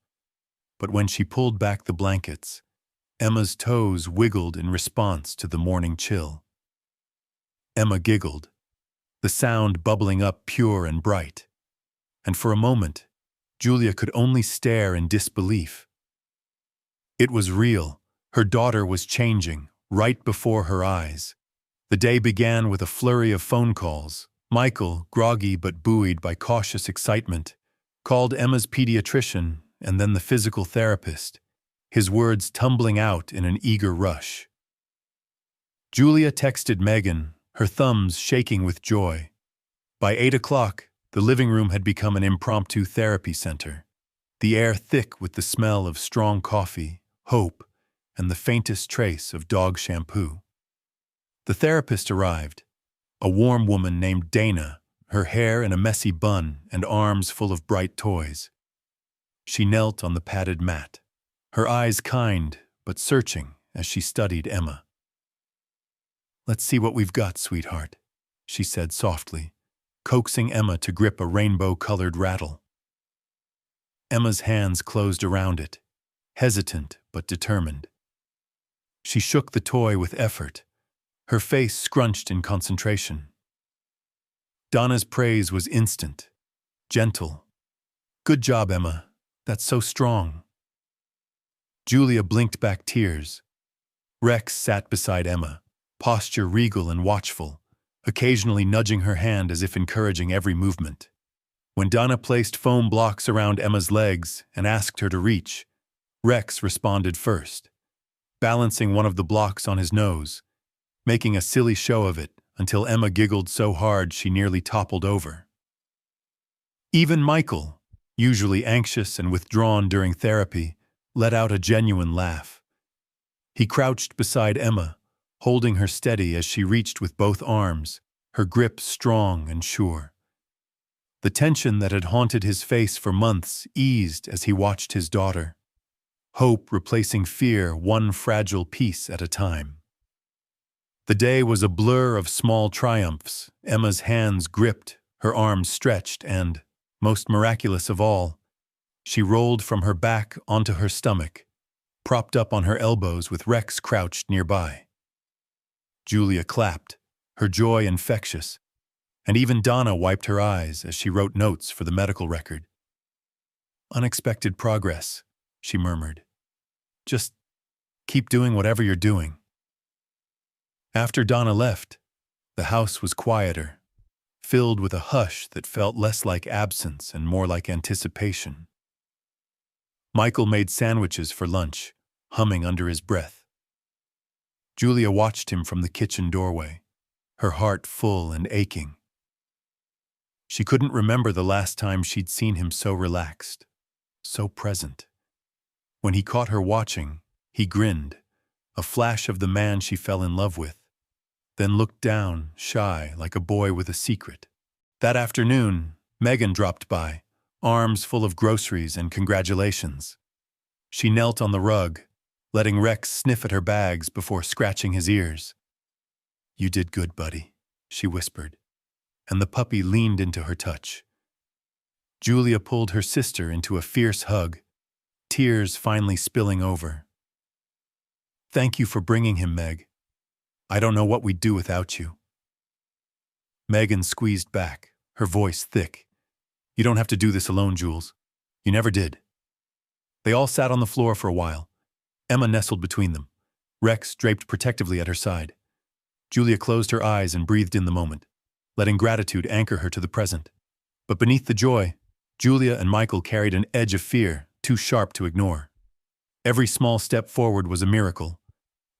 But when she pulled back the blankets, Emma's toes wiggled in response to the morning chill. Emma giggled, the sound bubbling up pure and bright. And for a moment, Julia could only stare in disbelief. It was real. Her daughter was changing, right before her eyes. The day began with a flurry of phone calls. Michael, groggy but buoyed by cautious excitement, called Emma's pediatrician and then the physical therapist, his words tumbling out in an eager rush. Julia texted Megan, her thumbs shaking with joy. By 8 o'clock, the living room had become an impromptu therapy center, the air thick with the smell of strong coffee, hope, and the faintest trace of dog shampoo. The therapist arrived, a warm woman named Dana, her hair in a messy bun and arms full of bright toys. She knelt on the padded mat, her eyes kind but searching as she studied Emma. "Let's see what we've got, sweetheart," she said softly, coaxing Emma to grip a rainbow-colored rattle. Emma's hands closed around it, hesitant but determined. She shook the toy with effort, her face scrunched in concentration. Donna's praise was instant, gentle. "Good job, Emma. That's so strong." Julia blinked back tears. Rex sat beside Emma, posture regal and watchful, occasionally nudging her hand as if encouraging every movement. When Donna placed foam blocks around Emma's legs and asked her to reach, Rex responded first, balancing one of the blocks on his nose, making a silly show of it until Emma giggled so hard she nearly toppled over. Even Michael, usually anxious and withdrawn during therapy, let out a genuine laugh. He crouched beside Emma, holding her steady as she reached with both arms, her grip strong and sure. The tension that had haunted his face for months eased as he watched his daughter, hope replacing fear one fragile piece at a time. The day was a blur of small triumphs, Emma's hands gripped, her arms stretched, and, most miraculous of all, she rolled from her back onto her stomach, propped up on her elbows with Rex crouched nearby. Julia clapped, her joy infectious, and even Donna wiped her eyes as she wrote notes for the medical record. "Unexpected progress," she murmured. "Just keep doing whatever you're doing." After Donna left, the house was quieter, filled with a hush that felt less like absence and more like anticipation. Michael made sandwiches for lunch, humming under his breath. Julia watched him from the kitchen doorway, her heart full and aching. She couldn't remember the last time she'd seen him so relaxed, so present. When he caught her watching, he grinned, a flash of the man she fell in love with, then looked down, shy, like a boy with a secret. That afternoon, Megan dropped by, arms full of groceries and congratulations. She knelt on the rug, letting Rex sniff at her bags before scratching his ears. "You did good, buddy," she whispered, and the puppy leaned into her touch. Julia pulled her sister into a fierce hug, tears finally spilling over. "Thank you for bringing him, Meg. I don't know what we'd do without you." Megan squeezed back, her voice thick. "You don't have to do this alone, Jules. You never did." They all sat on the floor for a while. Emma nestled between them, Rex draped protectively at her side. Julia closed her eyes and breathed in the moment, letting gratitude anchor her to the present. But beneath the joy, Julia and Michael carried an edge of fear, too sharp to ignore. Every small step forward was a miracle,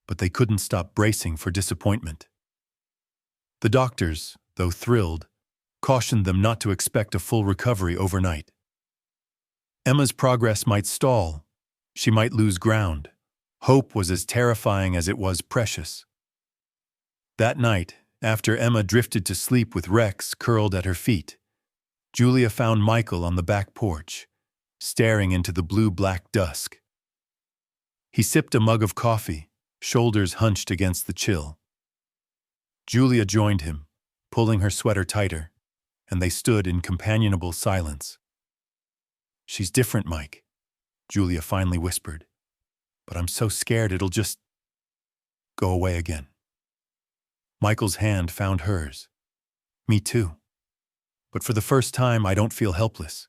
but they couldn't stop bracing for disappointment. The doctors, though thrilled, cautioned them not to expect a full recovery overnight. Emma's progress might stall. She might lose ground. Hope was as terrifying as it was precious. That night, after Emma drifted to sleep with Rex curled at her feet, Julia found Michael on the back porch, staring into the blue-black dusk. He sipped a mug of coffee, shoulders hunched against the chill. Julia joined him, pulling her sweater tighter, and they stood in companionable silence. "She's different, Mike," Julia finally whispered, "but I'm so scared it'll just go away again." Michael's hand found hers. "Me too. But for the first time, I don't feel helpless.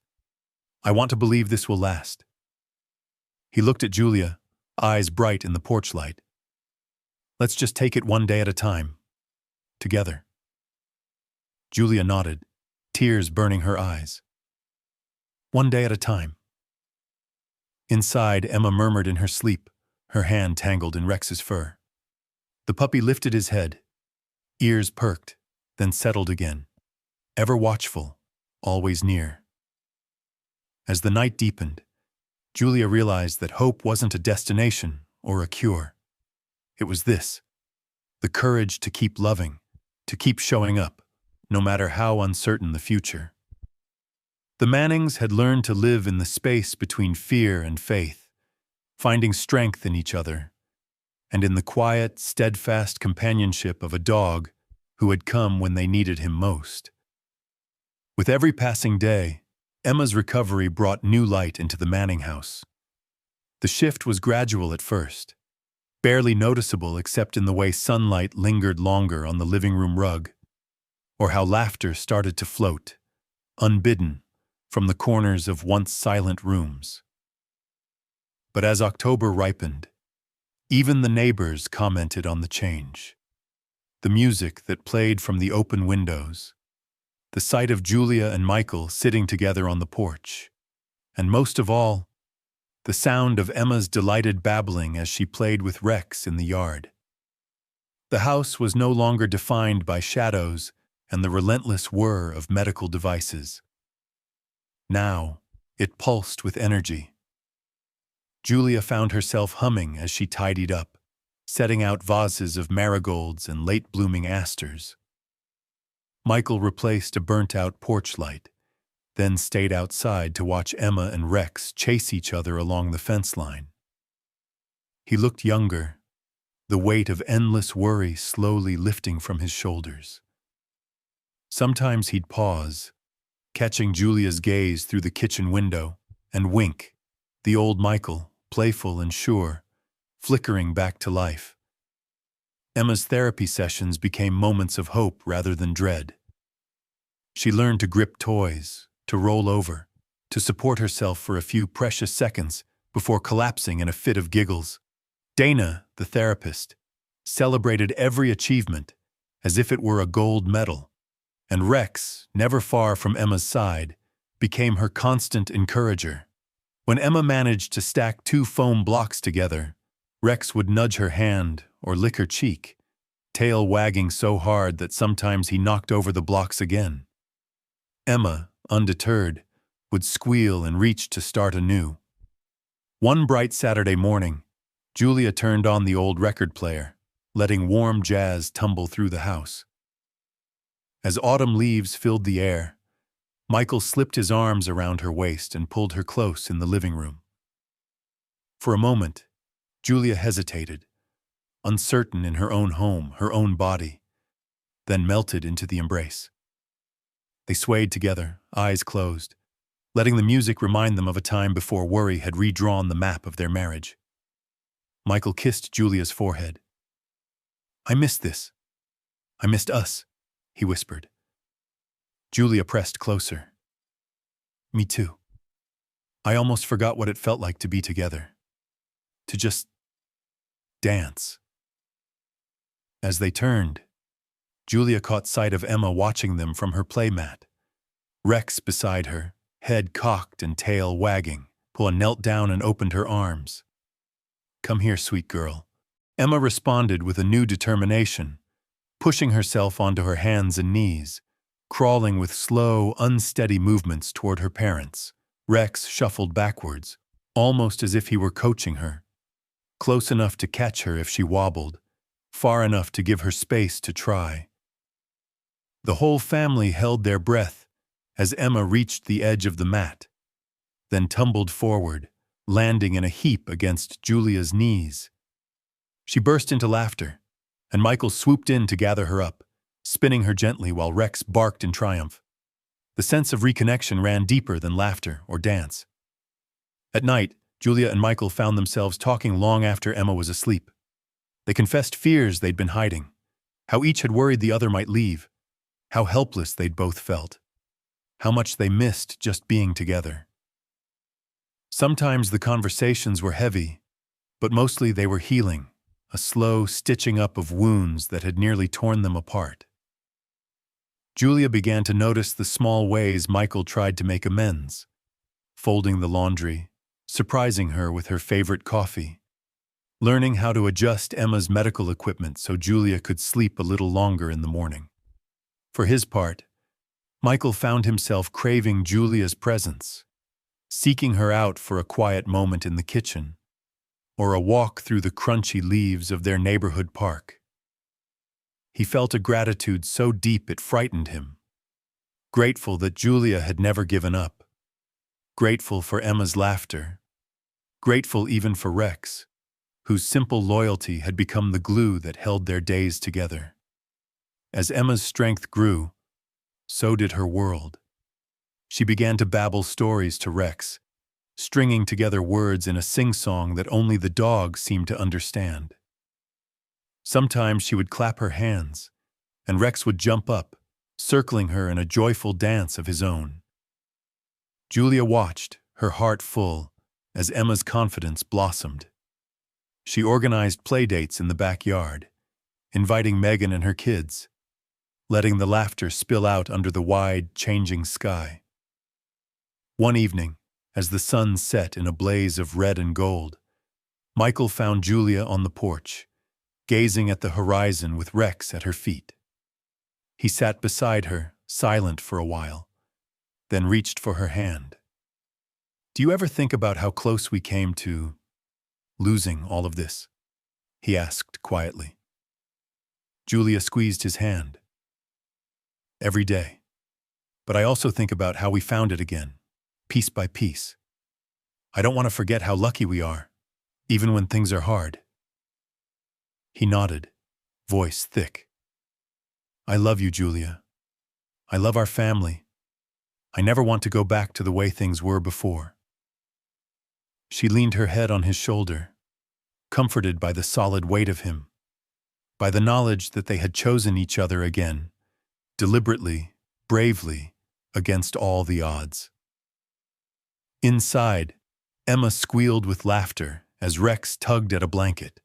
I want to believe this will last." He looked at Julia, eyes bright in the porch light. "Let's just take it one day at a time. Together." Julia nodded, tears burning her eyes. "One day at a time." Inside, Emma murmured in her sleep, her hand tangled in Rex's fur. The puppy lifted his head, ears perked, then settled again, ever watchful, always near. As the night deepened, Julia realized that hope wasn't a destination or a cure. It was this: the courage to keep loving, to keep showing up, no matter how uncertain the future. The Mannings had learned to live in the space between fear and faith, finding strength in each other, and in the quiet, steadfast companionship of a dog who had come when they needed him most. With every passing day, Emma's recovery brought new light into the Manning house. The shift was gradual at first, barely noticeable except in the way sunlight lingered longer on the living room rug, or how laughter started to float, unbidden, from the corners of once silent rooms. But as October ripened, even the neighbors commented on the change. The music that played from the open windows, the sight of Julia and Michael sitting together on the porch, and most of all, the sound of Emma's delighted babbling as she played with Rex in the yard. The house was no longer defined by shadows and the relentless whir of medical devices. Now, it pulsed with energy. Julia found herself humming as she tidied up, setting out vases of marigolds and late-blooming asters. Michael replaced a burnt-out porch light, then stayed outside to watch Emma and Rex chase each other along the fence line. He looked younger, the weight of endless worry slowly lifting from his shoulders. Sometimes he'd pause, catching Julia's gaze through the kitchen window, and wink, the old Michael, playful and sure, flickering back to life. Emma's therapy sessions became moments of hope rather than dread. She learned to grip toys, to roll over, to support herself for a few precious seconds before collapsing in a fit of giggles. Dana, the therapist, celebrated every achievement as if it were a gold medal, and Rex, never far from Emma's side, became her constant encourager. When Emma managed to stack 2 foam blocks together, Rex would nudge her hand or lick her cheek, tail wagging so hard that sometimes he knocked over the blocks again. Emma, undeterred, would squeal and reach to start anew. One bright Saturday morning, Julia turned on the old record player, letting warm jazz tumble through the house. As autumn leaves filled the air, Michael slipped his arms around her waist and pulled her close in the living room. For a moment, Julia hesitated, uncertain in her own home, her own body, then melted into the embrace. They swayed together, eyes closed, letting the music remind them of a time before worry had redrawn the map of their marriage. Michael kissed Julia's forehead. "I missed this. I missed us," he whispered. Julia pressed closer. "Me too. I almost forgot what it felt like to be together. To just dance." As they turned, Julia caught sight of Emma watching them from her playmat. Rex beside her, head cocked and tail wagging, Paula knelt down and opened her arms. "Come here, sweet girl." Emma responded with a new determination, pushing herself onto her hands and knees, crawling with slow, unsteady movements toward her parents. Rex shuffled backwards, almost as if he were coaching her, close enough to catch her if she wobbled, far enough to give her space to try. The whole family held their breath as Emma reached the edge of the mat, then tumbled forward, landing in a heap against Julia's knees. She burst into laughter, and Michael swooped in to gather her up, spinning her gently while Rex barked in triumph. The sense of reconnection ran deeper than laughter or dance. At night, Julia and Michael found themselves talking long after Emma was asleep. They confessed fears they'd been hiding, how each had worried the other might leave, how helpless they'd both felt, how much they missed just being together. Sometimes the conversations were heavy, but mostly they were healing, a slow stitching up of wounds that had nearly torn them apart. Julia began to notice the small ways Michael tried to make amends, folding the laundry, surprising her with her favorite coffee, learning how to adjust Emma's medical equipment so Julia could sleep a little longer in the morning. For his part, Michael found himself craving Julia's presence, seeking her out for a quiet moment in the kitchen, or a walk through the crunchy leaves of their neighborhood park. He felt a gratitude so deep it frightened him, grateful that Julia had never given up, grateful for Emma's laughter, grateful even for Rex, whose simple loyalty had become the glue that held their days together. As Emma's strength grew, so did her world. She began to babble stories to Rex, stringing together words in a sing-song that only the dog seemed to understand. Sometimes she would clap her hands, and Rex would jump up, circling her in a joyful dance of his own. Julia watched, her heart full, as Emma's confidence blossomed. She organized playdates in the backyard, inviting Megan and her kids, letting the laughter spill out under the wide, changing sky. One evening, as the sun set in a blaze of red and gold, Michael found Julia on the porch, gazing at the horizon with Rex at her feet. He sat beside her, silent for a while, then reached for her hand. "Do you ever think about how close we came to losing all of this?" he asked quietly. Julia squeezed his hand. "Every day. But I also think about how we found it again, piece by piece. I don't want to forget how lucky we are, even when things are hard." He nodded, voice thick. "I love you, Julia. I love our family. I never want to go back to the way things were before." She leaned her head on his shoulder, comforted by the solid weight of him, by the knowledge that they had chosen each other again, deliberately, bravely, against all the odds. Inside, Emma squealed with laughter as Rex tugged at a blanket,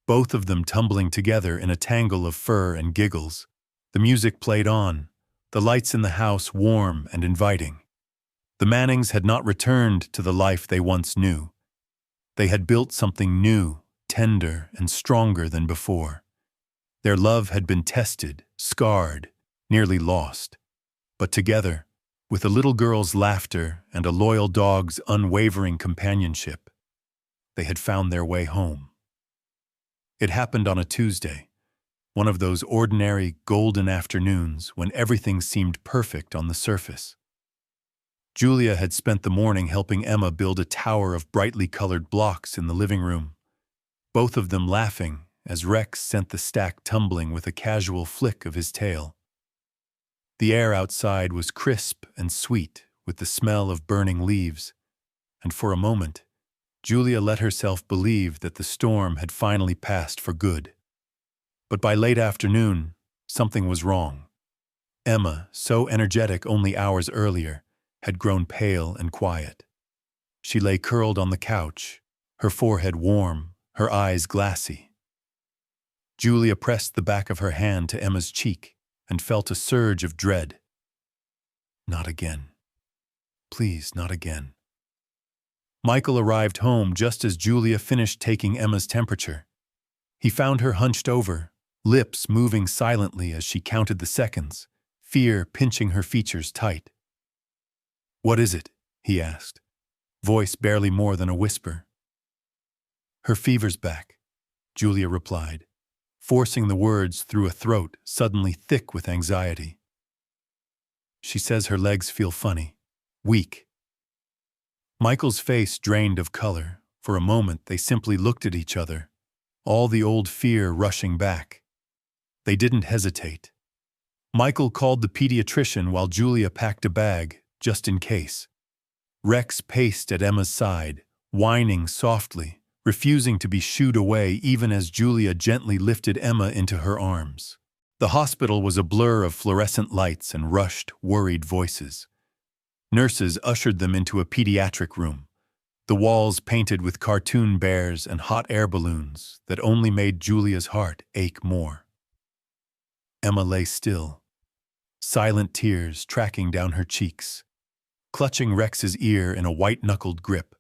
both of them tumbling together in a tangle of fur and giggles. The music played on, the lights in the house warm and inviting. The Mannings had not returned to the life they once knew. They had built something new, tender, and stronger than before. Their love had been tested, scarred, nearly lost. But together, with a little girl's laughter and a loyal dog's unwavering companionship, they had found their way home. It happened on a Tuesday, one of those ordinary, golden afternoons when everything seemed perfect on the surface. Julia had spent the morning helping Emma build a tower of brightly colored blocks in the living room, both of them laughing as Rex sent the stack tumbling with a casual flick of his tail. The air outside was crisp and sweet with the smell of burning leaves, and for a moment, Julia let herself believe that the storm had finally passed for good. But by late afternoon, something was wrong. Emma, so energetic only hours earlier, had grown pale and quiet. She lay curled on the couch, her forehead warm, her eyes glassy. Julia pressed the back of her hand to Emma's cheek and felt a surge of dread. "Not again. Please, not again." Michael arrived home just as Julia finished taking Emma's temperature. He found her hunched over, lips moving silently as she counted the seconds, fear pinching her features tight. "What is it?" he asked, voice barely more than a whisper. "Her fever's back," Julia replied, forcing the words through a throat suddenly thick with anxiety. "She says her legs feel funny, weak." Michael's face drained of color. For a moment they simply looked at each other, all the old fear rushing back. They didn't hesitate. Michael called the pediatrician while Julia packed a bag, just in case. Rex paced at Emma's side, whining softly, refusing to be shooed away even as Julia gently lifted Emma into her arms. The hospital was a blur of fluorescent lights and rushed, worried voices. Nurses ushered them into a pediatric room, the walls painted with cartoon bears and hot air balloons that only made Julia's heart ache more. Emma lay still, silent tears tracking down her cheeks, clutching Rex's ear in a white-knuckled grip.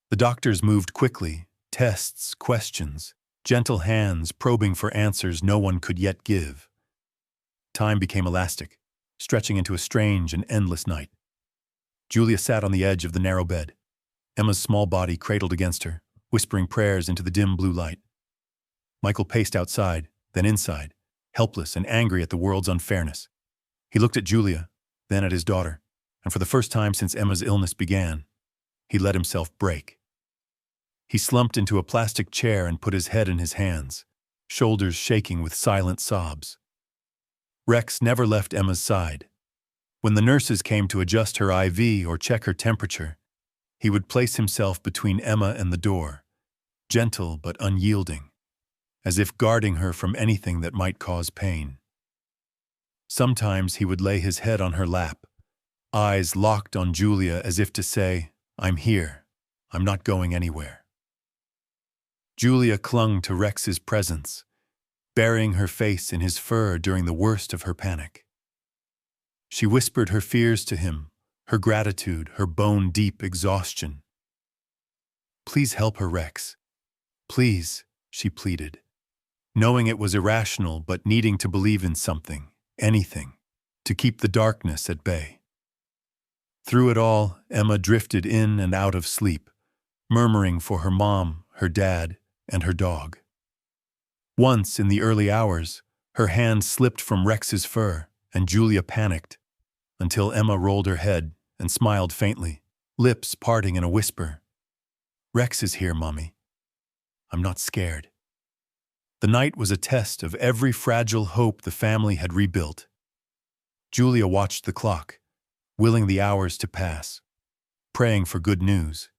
The doctors moved quickly, tests, questions, gentle hands probing for answers no one could yet give. Time became elastic, stretching into a strange and endless night. Julia sat on the edge of the narrow bed, Emma's small body cradled against her, whispering prayers into the dim blue light. Michael paced outside, then inside, helpless and angry at the world's unfairness. He looked at Julia, then at his daughter, and for the first time since Emma's illness began, he let himself break. He slumped into a plastic chair and put his head in his hands, shoulders shaking with silent sobs. Rex never left Emma's side. When the nurses came to adjust her IV or check her temperature, he would place himself between Emma and the door, gentle but unyielding, as if guarding her from anything that might cause pain. Sometimes he would lay his head on her lap, eyes locked on Julia as if to say, "I'm here. I'm not going anywhere." Julia clung to Rex's presence, burying her face in his fur during the worst of her panic. She whispered her fears to him, her gratitude, her bone-deep exhaustion. "Please help her, Rex. Please," she pleaded, knowing it was irrational but needing to believe in something, anything, to keep the darkness at bay. Through it all, Emma drifted in and out of sleep, murmuring for her mom, her dad, and her dog. Once, in the early hours, her hand slipped from Rex's fur, and Julia panicked, until Emma rolled her head and smiled faintly, lips parting in a whisper. "Rex is here, Mommy. I'm not scared." The night was a test of every fragile hope the family had rebuilt. Julia watched the clock, willing the hours to pass, praying for good news.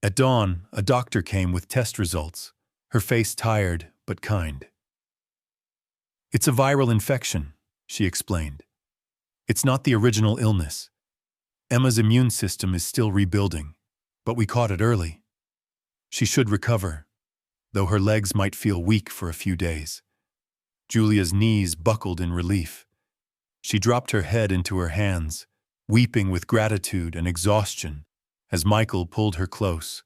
At dawn, a doctor came with test results, her face tired but kind. "It's a viral infection," she explained. "It's not the original illness. Emma's immune system is still rebuilding, but we caught it early. She should recover, though her legs might feel weak for a few days." Julia's knees buckled in relief. She dropped her head into her hands, weeping with gratitude and exhaustion as Michael pulled her close,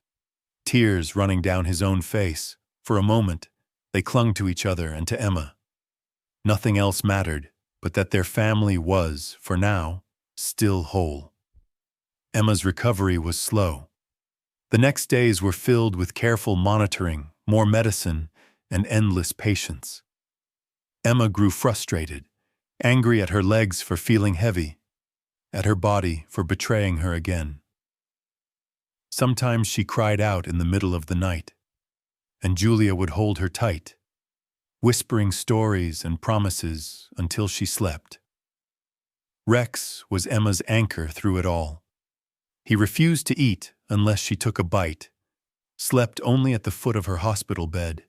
tears running down his own face. For a moment, they clung to each other and to Emma. Nothing else mattered but that their family was, for now, still whole. Emma's recovery was slow. The next days were filled with careful monitoring, more medicine, and endless patience. Emma grew frustrated, angry at her legs for feeling heavy, at her body for betraying her again. Sometimes she cried out in the middle of the night, and Julia would hold her tight, whispering stories and promises until she slept. Rex was Emma's anchor through it all. He refused to eat unless she took a bite, slept only at the foot of her hospital bed,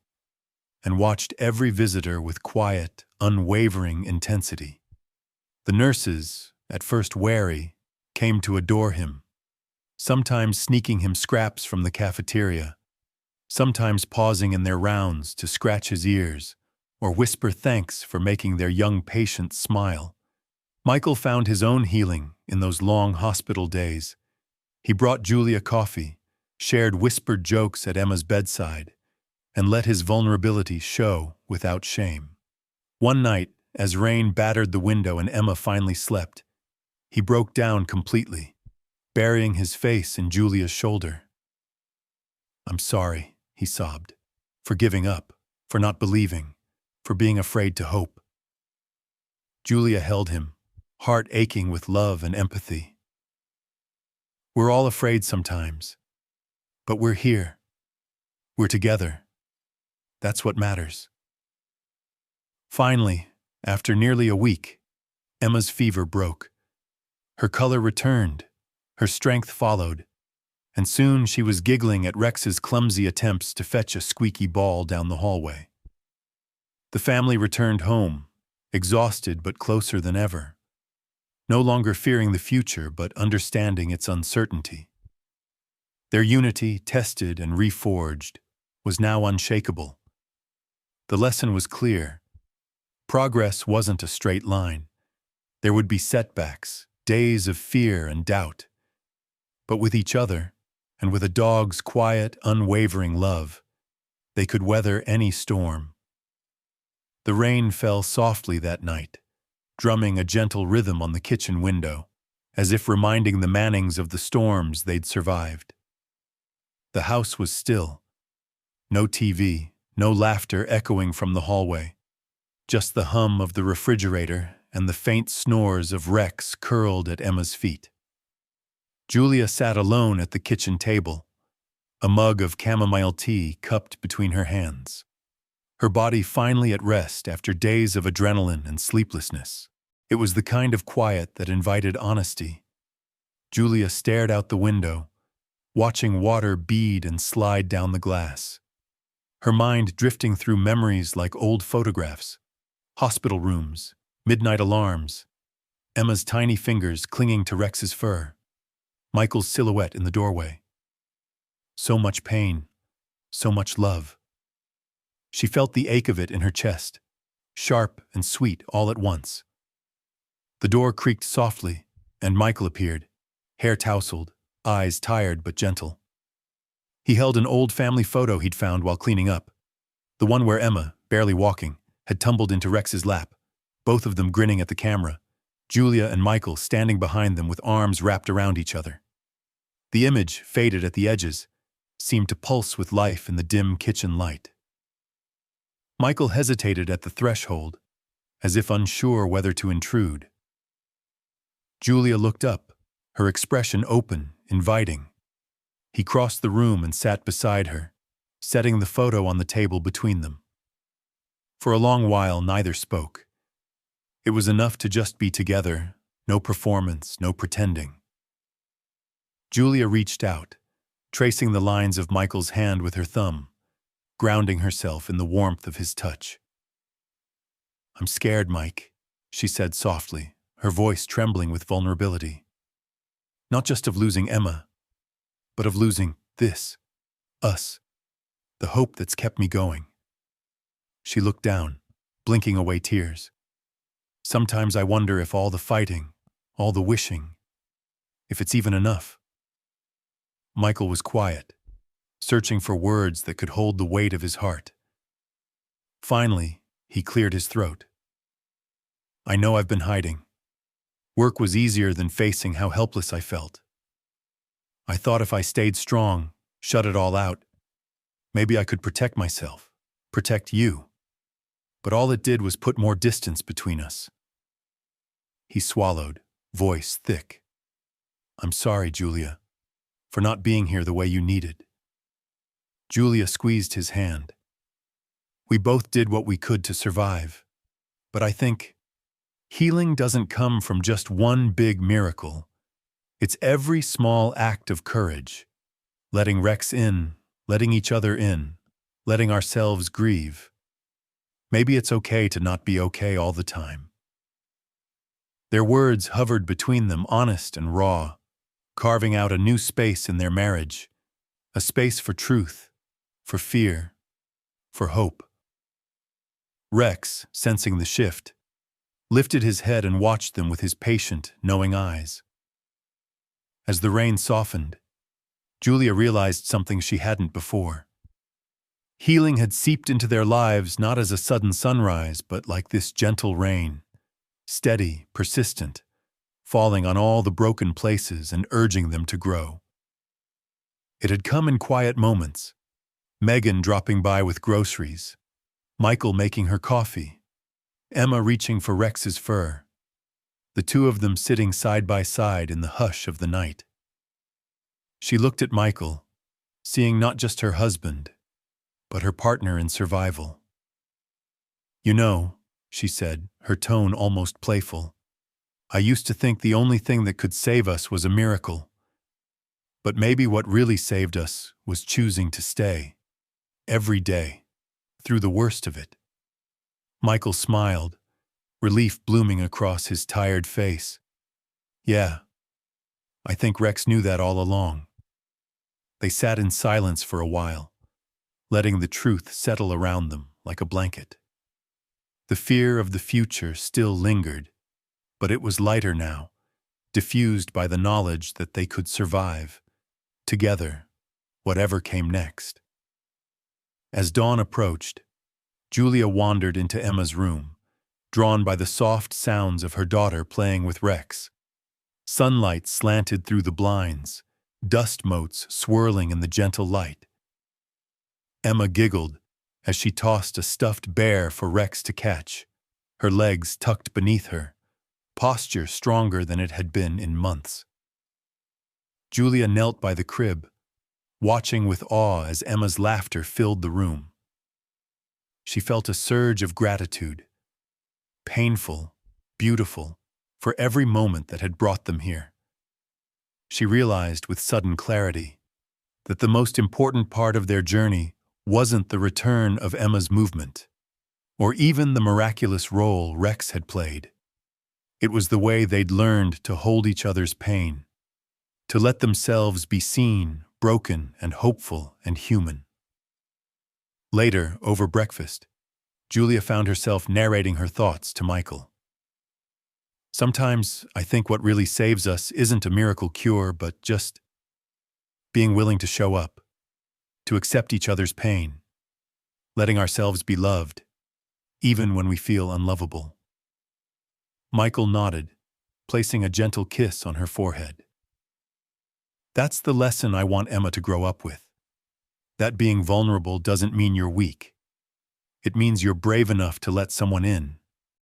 and watched every visitor with quiet, unwavering intensity. The nurses, at first wary, came to adore him, sometimes sneaking him scraps from the cafeteria, sometimes pausing in their rounds to scratch his ears or whisper thanks for making their young patient smile. Michael found his own healing in those long hospital days. He brought Julia coffee, shared whispered jokes at Emma's bedside, and let his vulnerability show without shame. One night, as rain battered the window and Emma finally slept, he broke down completely, burying his face in Julia's shoulder. "I'm sorry," he sobbed, "for giving up, for not believing, for being afraid to hope." Julia held him, heart aching with love and empathy. "We're all afraid sometimes, but we're here. We're together. That's what matters." Finally, after nearly a week, Emma's fever broke. Her color returned, her strength followed, and soon she was giggling at Rex's clumsy attempts to fetch a squeaky ball down the hallway. The family returned home, exhausted but closer than ever, no longer fearing the future but understanding its uncertainty. Their unity, tested and reforged, was now unshakable. The lesson was clear. Progress wasn't a straight line. There would be setbacks, days of fear and doubt. But with each other, and with a dog's quiet, unwavering love, they could weather any storm. The rain fell softly that night, drumming a gentle rhythm on the kitchen window, as if reminding the Mannings of the storms they'd survived. The house was still. No TV, no laughter echoing from the hallway, just the hum of the refrigerator and the faint snores of Rex curled at Emma's feet. Julia sat alone at the kitchen table, a mug of chamomile tea cupped between her hands. her body finally at rest after days of adrenaline and sleeplessness. It was the kind of quiet that invited honesty. Julia stared out the window, watching water bead and slide down the glass. Her mind drifting through memories like old photographs, hospital rooms, midnight alarms, Emma's tiny fingers clinging to Rex's fur, Michael's silhouette in the doorway. So much pain, so much love. She felt the ache of it in her chest, sharp and sweet all at once. The door creaked softly, and Michael appeared, hair tousled, eyes tired but gentle. He held an old family photo he'd found while cleaning up, the one where Emma, barely walking, had tumbled into Rex's lap, both of them grinning at the camera, Julia and Michael standing behind them with arms wrapped around each other. The image, faded at the edges, seemed to pulse with life in the dim kitchen light. Michael hesitated at the threshold, as if unsure whether to intrude. Julia looked up, her expression open, inviting. He crossed the room and sat beside her, setting the photo on the table between them. For a long while, neither spoke. It was enough to just be together, no performance, no pretending. Julia reached out, tracing the lines of Michael's hand with her thumb, grounding herself in the warmth of his touch. "I'm scared, Mike," she said softly, her voice trembling with vulnerability. "Not just of losing Emma, but of losing this, us, the hope that's kept me going." She looked down, blinking away tears. "Sometimes I wonder if all the fighting, all the wishing, if it's even enough." Michael was quiet, searching for words that could hold the weight of his heart. Finally, he cleared his throat. "I know I've been hiding. Work was easier than facing how helpless I felt. I thought if I stayed strong, shut it all out, maybe I could protect myself, protect you. But all it did was put more distance between us." He swallowed, voice thick. "I'm sorry, Julia, for not being here the way you needed." Julia squeezed his hand. "We both did what we could to survive, but I think healing doesn't come from just one big miracle. It's every small act of courage, letting Rex in, letting each other in, letting ourselves grieve. Maybe it's okay to not be okay all the time." Their words hovered between them, honest and raw, carving out a new space in their marriage, a space for truth, for fear, for hope. Rex, sensing the shift, lifted his head and watched them with his patient, knowing eyes. As the rain softened, Julia realized something she hadn't before. Healing had seeped into their lives not as a sudden sunrise, but like this gentle rain, steady, persistent, falling on all the broken places and urging them to grow. It had come in quiet moments, Megan dropping by with groceries, Michael making her coffee, Emma reaching for Rex's fur, the two of them sitting side by side in the hush of the night. She looked at Michael, seeing not just her husband, but her partner in survival. "You know," she said, her tone almost playful, "I used to think the only thing that could save us was a miracle. But maybe what really saved us was choosing to stay, every day, through the worst of it." Michael smiled, relief blooming across his tired face. "Yeah, I think Rex knew that all along." They sat in silence for a while, letting the truth settle around them like a blanket. The fear of the future still lingered, but it was lighter now, diffused by the knowledge that they could survive, together, whatever came next. As dawn approached, Julia wandered into Emma's room, drawn by the soft sounds of her daughter playing with Rex. Sunlight slanted through the blinds, dust motes swirling in the gentle light. Emma giggled as she tossed a stuffed bear for Rex to catch, her legs tucked beneath her, posture stronger than it had been in months. Julia knelt by the crib, watching with awe as Emma's laughter filled the room. she felt a surge of gratitude, painful, beautiful, for every moment that had brought them here. She realized with sudden clarity that the most important part of their journey wasn't the return of Emma's movement, or even the miraculous role Rex had played. It was the way they'd learned to hold each other's pain, to let themselves be seen, broken, and hopeful and human. Later, over breakfast, Julia found herself narrating her thoughts to Michael. Sometimes I think what really saves us isn't a miracle cure, but just being willing to show up, to accept each other's pain, letting ourselves be loved, even when we feel unlovable. Michael nodded, placing a gentle kiss on her forehead. That's the lesson I want Emma to grow up with. That being vulnerable doesn't mean you're weak. It means you're brave enough to let someone in.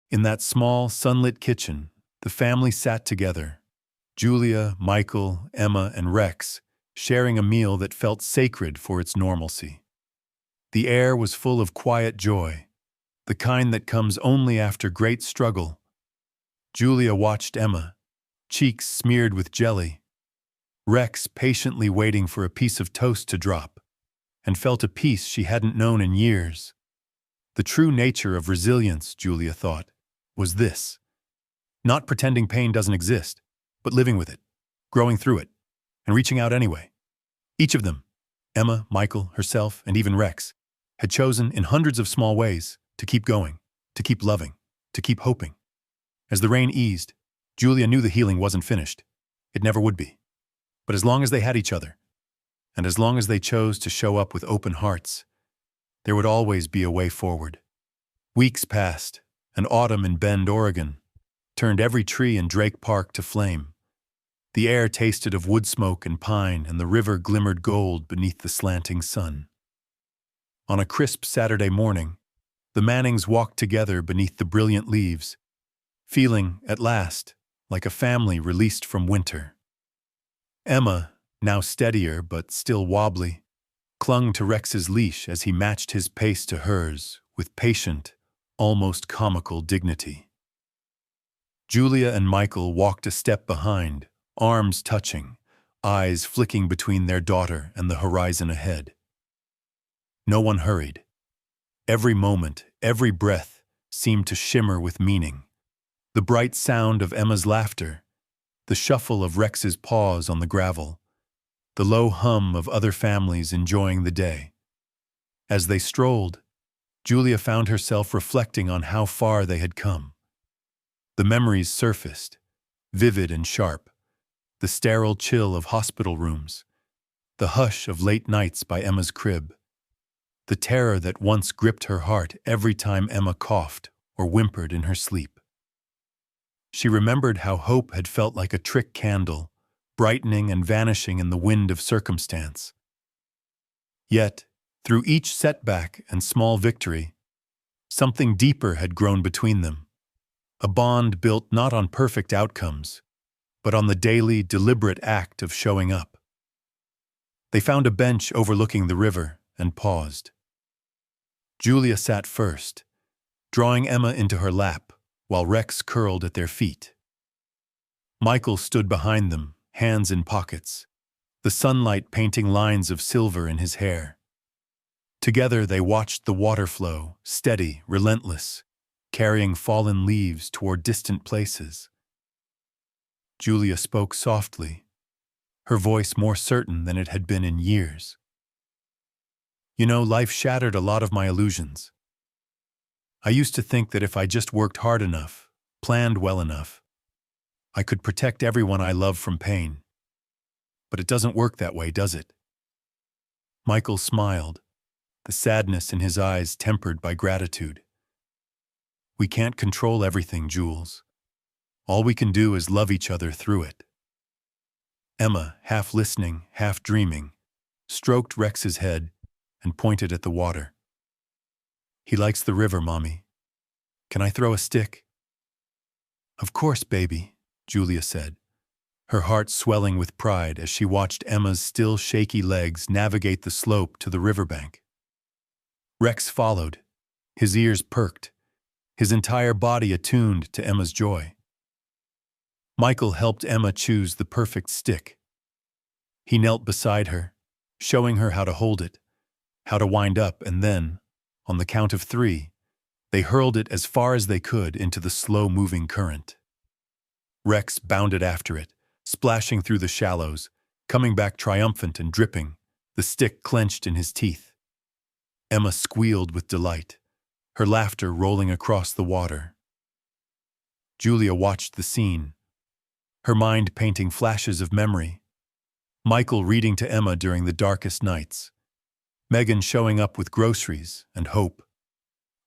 In that small, sunlit kitchen, the family sat together, Julia, Michael, Emma, and Rex, sharing a meal that felt sacred for its normalcy. The air was full of quiet joy, the kind that comes only after great struggle. Julia watched Emma, cheeks smeared with jelly, Rex patiently waiting for a piece of toast to drop, and felt a peace she hadn't known in years. The true nature of resilience, Julia thought, was this: not pretending pain doesn't exist, but living with it, growing through it, and reaching out anyway. Each of them, Emma, Michael, herself, and even Rex, had chosen in hundreds of small ways to keep going, to keep loving, to keep hoping. As the rain eased, Julia knew the healing wasn't finished. It never would be. But as long as they had each other, and as long as they chose to show up with open hearts, there would always be a way forward. Weeks passed, and autumn in Bend, Oregon, turned every tree in Drake Park to flame. The air tasted of wood smoke and pine, and the river glimmered gold beneath the slanting sun. On a crisp Saturday morning, the Mannings walked together beneath the brilliant leaves, feeling, at last, like a family released from winter. Emma, now steadier but still wobbly, clung to Rex's leash as he matched his pace to hers with patient, almost comical dignity. Julia and Michael walked a step behind, arms touching, eyes flicking between their daughter and the horizon ahead. No one hurried. Every moment, every breath seemed to shimmer with meaning. The bright sound of Emma's laughter, the shuffle of Rex's paws on the gravel, the low hum of other families enjoying the day. As they strolled, Julia found herself reflecting on how far they had come. The memories surfaced, vivid and sharp, the sterile chill of hospital rooms, the hush of late nights by Emma's crib, the terror that once gripped her heart every time Emma coughed or whimpered in her sleep. She remembered how hope had felt like a trick candle, brightening and vanishing in the wind of circumstance. Yet, through each setback and small victory, something deeper had grown between them, a bond built not on perfect outcomes, but on the daily, deliberate act of showing up. They found a bench overlooking the river and paused. Julia sat first, drawing Emma into her lap, while Rex curled at their feet. Michael stood behind them, hands in pockets, the sunlight painting lines of silver in his hair. Together they watched the water flow, steady, relentless, carrying fallen leaves toward distant places. Julia spoke softly, her voice more certain than it had been in years. You know, life shattered a lot of my illusions. I used to think that if I just worked hard enough, planned well enough, I could protect everyone I love from pain. But it doesn't work that way, does it? Michael smiled, the sadness in his eyes tempered by gratitude. We can't control everything, Jules. All we can do is love each other through it. Emma, half listening, half dreaming, stroked Rex's head and pointed at the water. He likes the river, Mommy. Can I throw a stick? Of course, baby, Julia said, her heart swelling with pride as she watched Emma's still shaky legs navigate the slope to the riverbank. Rex followed, His ears perked, his entire body attuned to Emma's joy. Michael helped Emma choose the perfect stick. He knelt beside her, showing her how to hold it, how to wind up, and then, on the count of 3, they hurled it as far as they could into the slow-moving current. Rex bounded after it, splashing through the shallows, coming back triumphant and dripping, the stick clenched in his teeth. Emma squealed with delight, her laughter rolling across the water. Julia watched the scene, her mind painting flashes of memory. Michael reading to Emma during the darkest nights. Megan showing up with groceries and hope.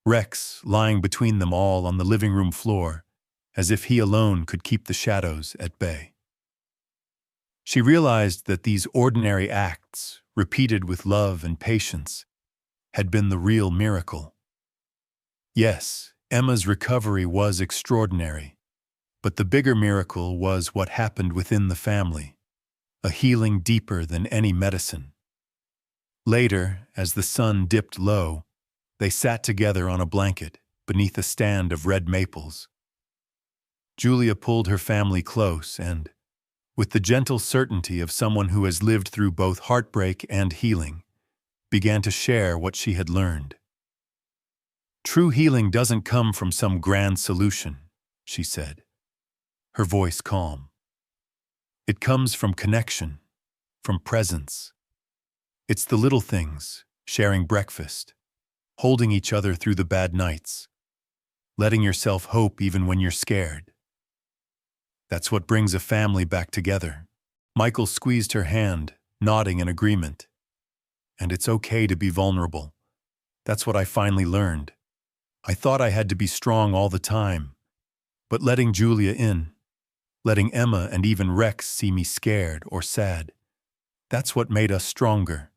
Rex lying between them all on the living room floor, as if he alone could keep the shadows at bay. She realized that these ordinary acts, repeated with love and patience, had been the real miracle. Yes, Emma's recovery was extraordinary, but the bigger miracle was what happened within the family, a healing deeper than any medicine. Later, as the sun dipped low, they sat together on a blanket beneath a stand of red maples. Julia pulled her family close and, with the gentle certainty of someone who has lived through both heartbreak and healing, began to share what she had learned. True healing doesn't come from some grand solution, she said, her voice calm. It comes from connection, from presence. It's the little things, sharing breakfast, holding each other through the bad nights, letting yourself hope even when you're scared. That's what brings a family back together. Michael squeezed her hand, nodding in agreement. And it's okay to be vulnerable. That's what I finally learned. I thought I had to be strong all the time, but letting Julia in, letting Emma and even Rex see me scared or sad, that's what made us stronger.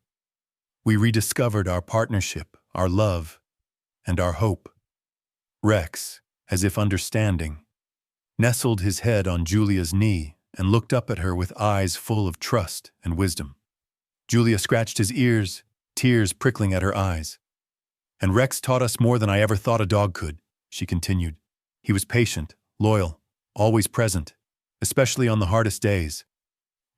We rediscovered our partnership, our love, and our hope. Rex, as if understanding, nestled his head on Julia's knee and looked up at her with eyes full of trust and wisdom. Julia scratched his ears, tears prickling at her eyes. And Rex taught us more than I ever thought a dog could, she continued. He was patient, loyal, always present, especially on the hardest days.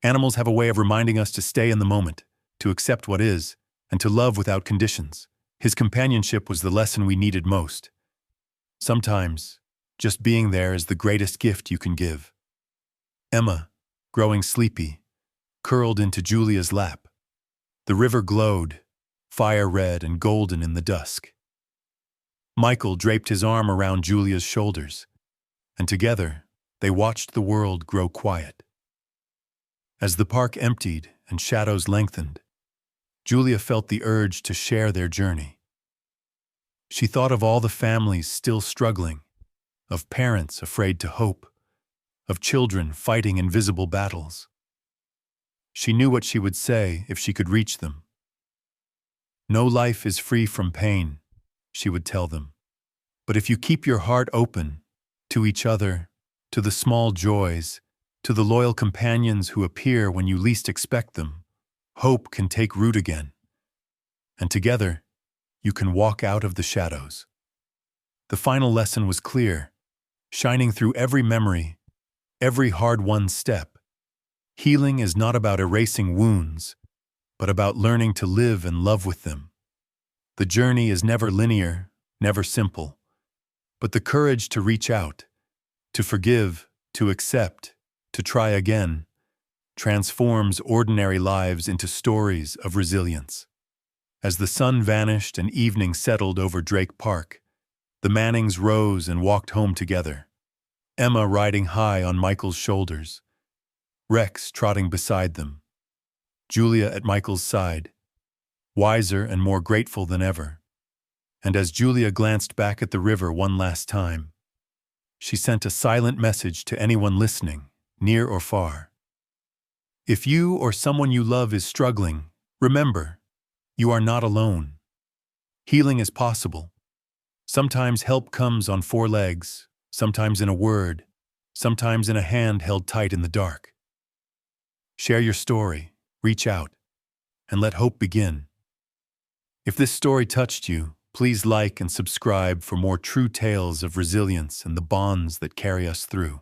Animals have a way of reminding us to stay in the moment, to accept what is, and to love without conditions. His companionship was the lesson we needed most. Sometimes, just being there is the greatest gift you can give. Emma, growing sleepy, curled into Julia's lap. The river glowed, fire-red and golden in the dusk. Michael draped his arm around Julia's shoulders, and together they watched the world grow quiet. As the park emptied and shadows lengthened, Julia felt the urge to share their journey. She thought of all the families still struggling, of parents afraid to hope, of children fighting invisible battles. She knew what she would say if she could reach them. No life is free from pain, she would tell them. But if you keep your heart open to each other, to the small joys, to the loyal companions who appear when you least expect them, hope can take root again. And together, you can walk out of the shadows. The final lesson was clear, shining through every memory, every hard-won step. Healing is not about erasing wounds, but about learning to live and love with them. The journey is never linear, never simple, but the courage to reach out, to forgive, to accept, to try again, transforms ordinary lives into stories of resilience. As the sun vanished and evening settled over Drake Park, the Mannings rose and walked home together, Emma riding high on Michael's shoulders, Rex trotting beside them, Julia at Michael's side, wiser and more grateful than ever. And as Julia glanced back at the river one last time, she sent a silent message to anyone listening, near or far. If you or someone you love is struggling, remember, you are not alone. Healing is possible. Sometimes help comes on 4 legs, sometimes in a word, sometimes in a hand held tight in the dark. Share your story, reach out, and let hope begin. If this story touched you, Please like and subscribe for more true tales of resilience and the bonds that carry us through.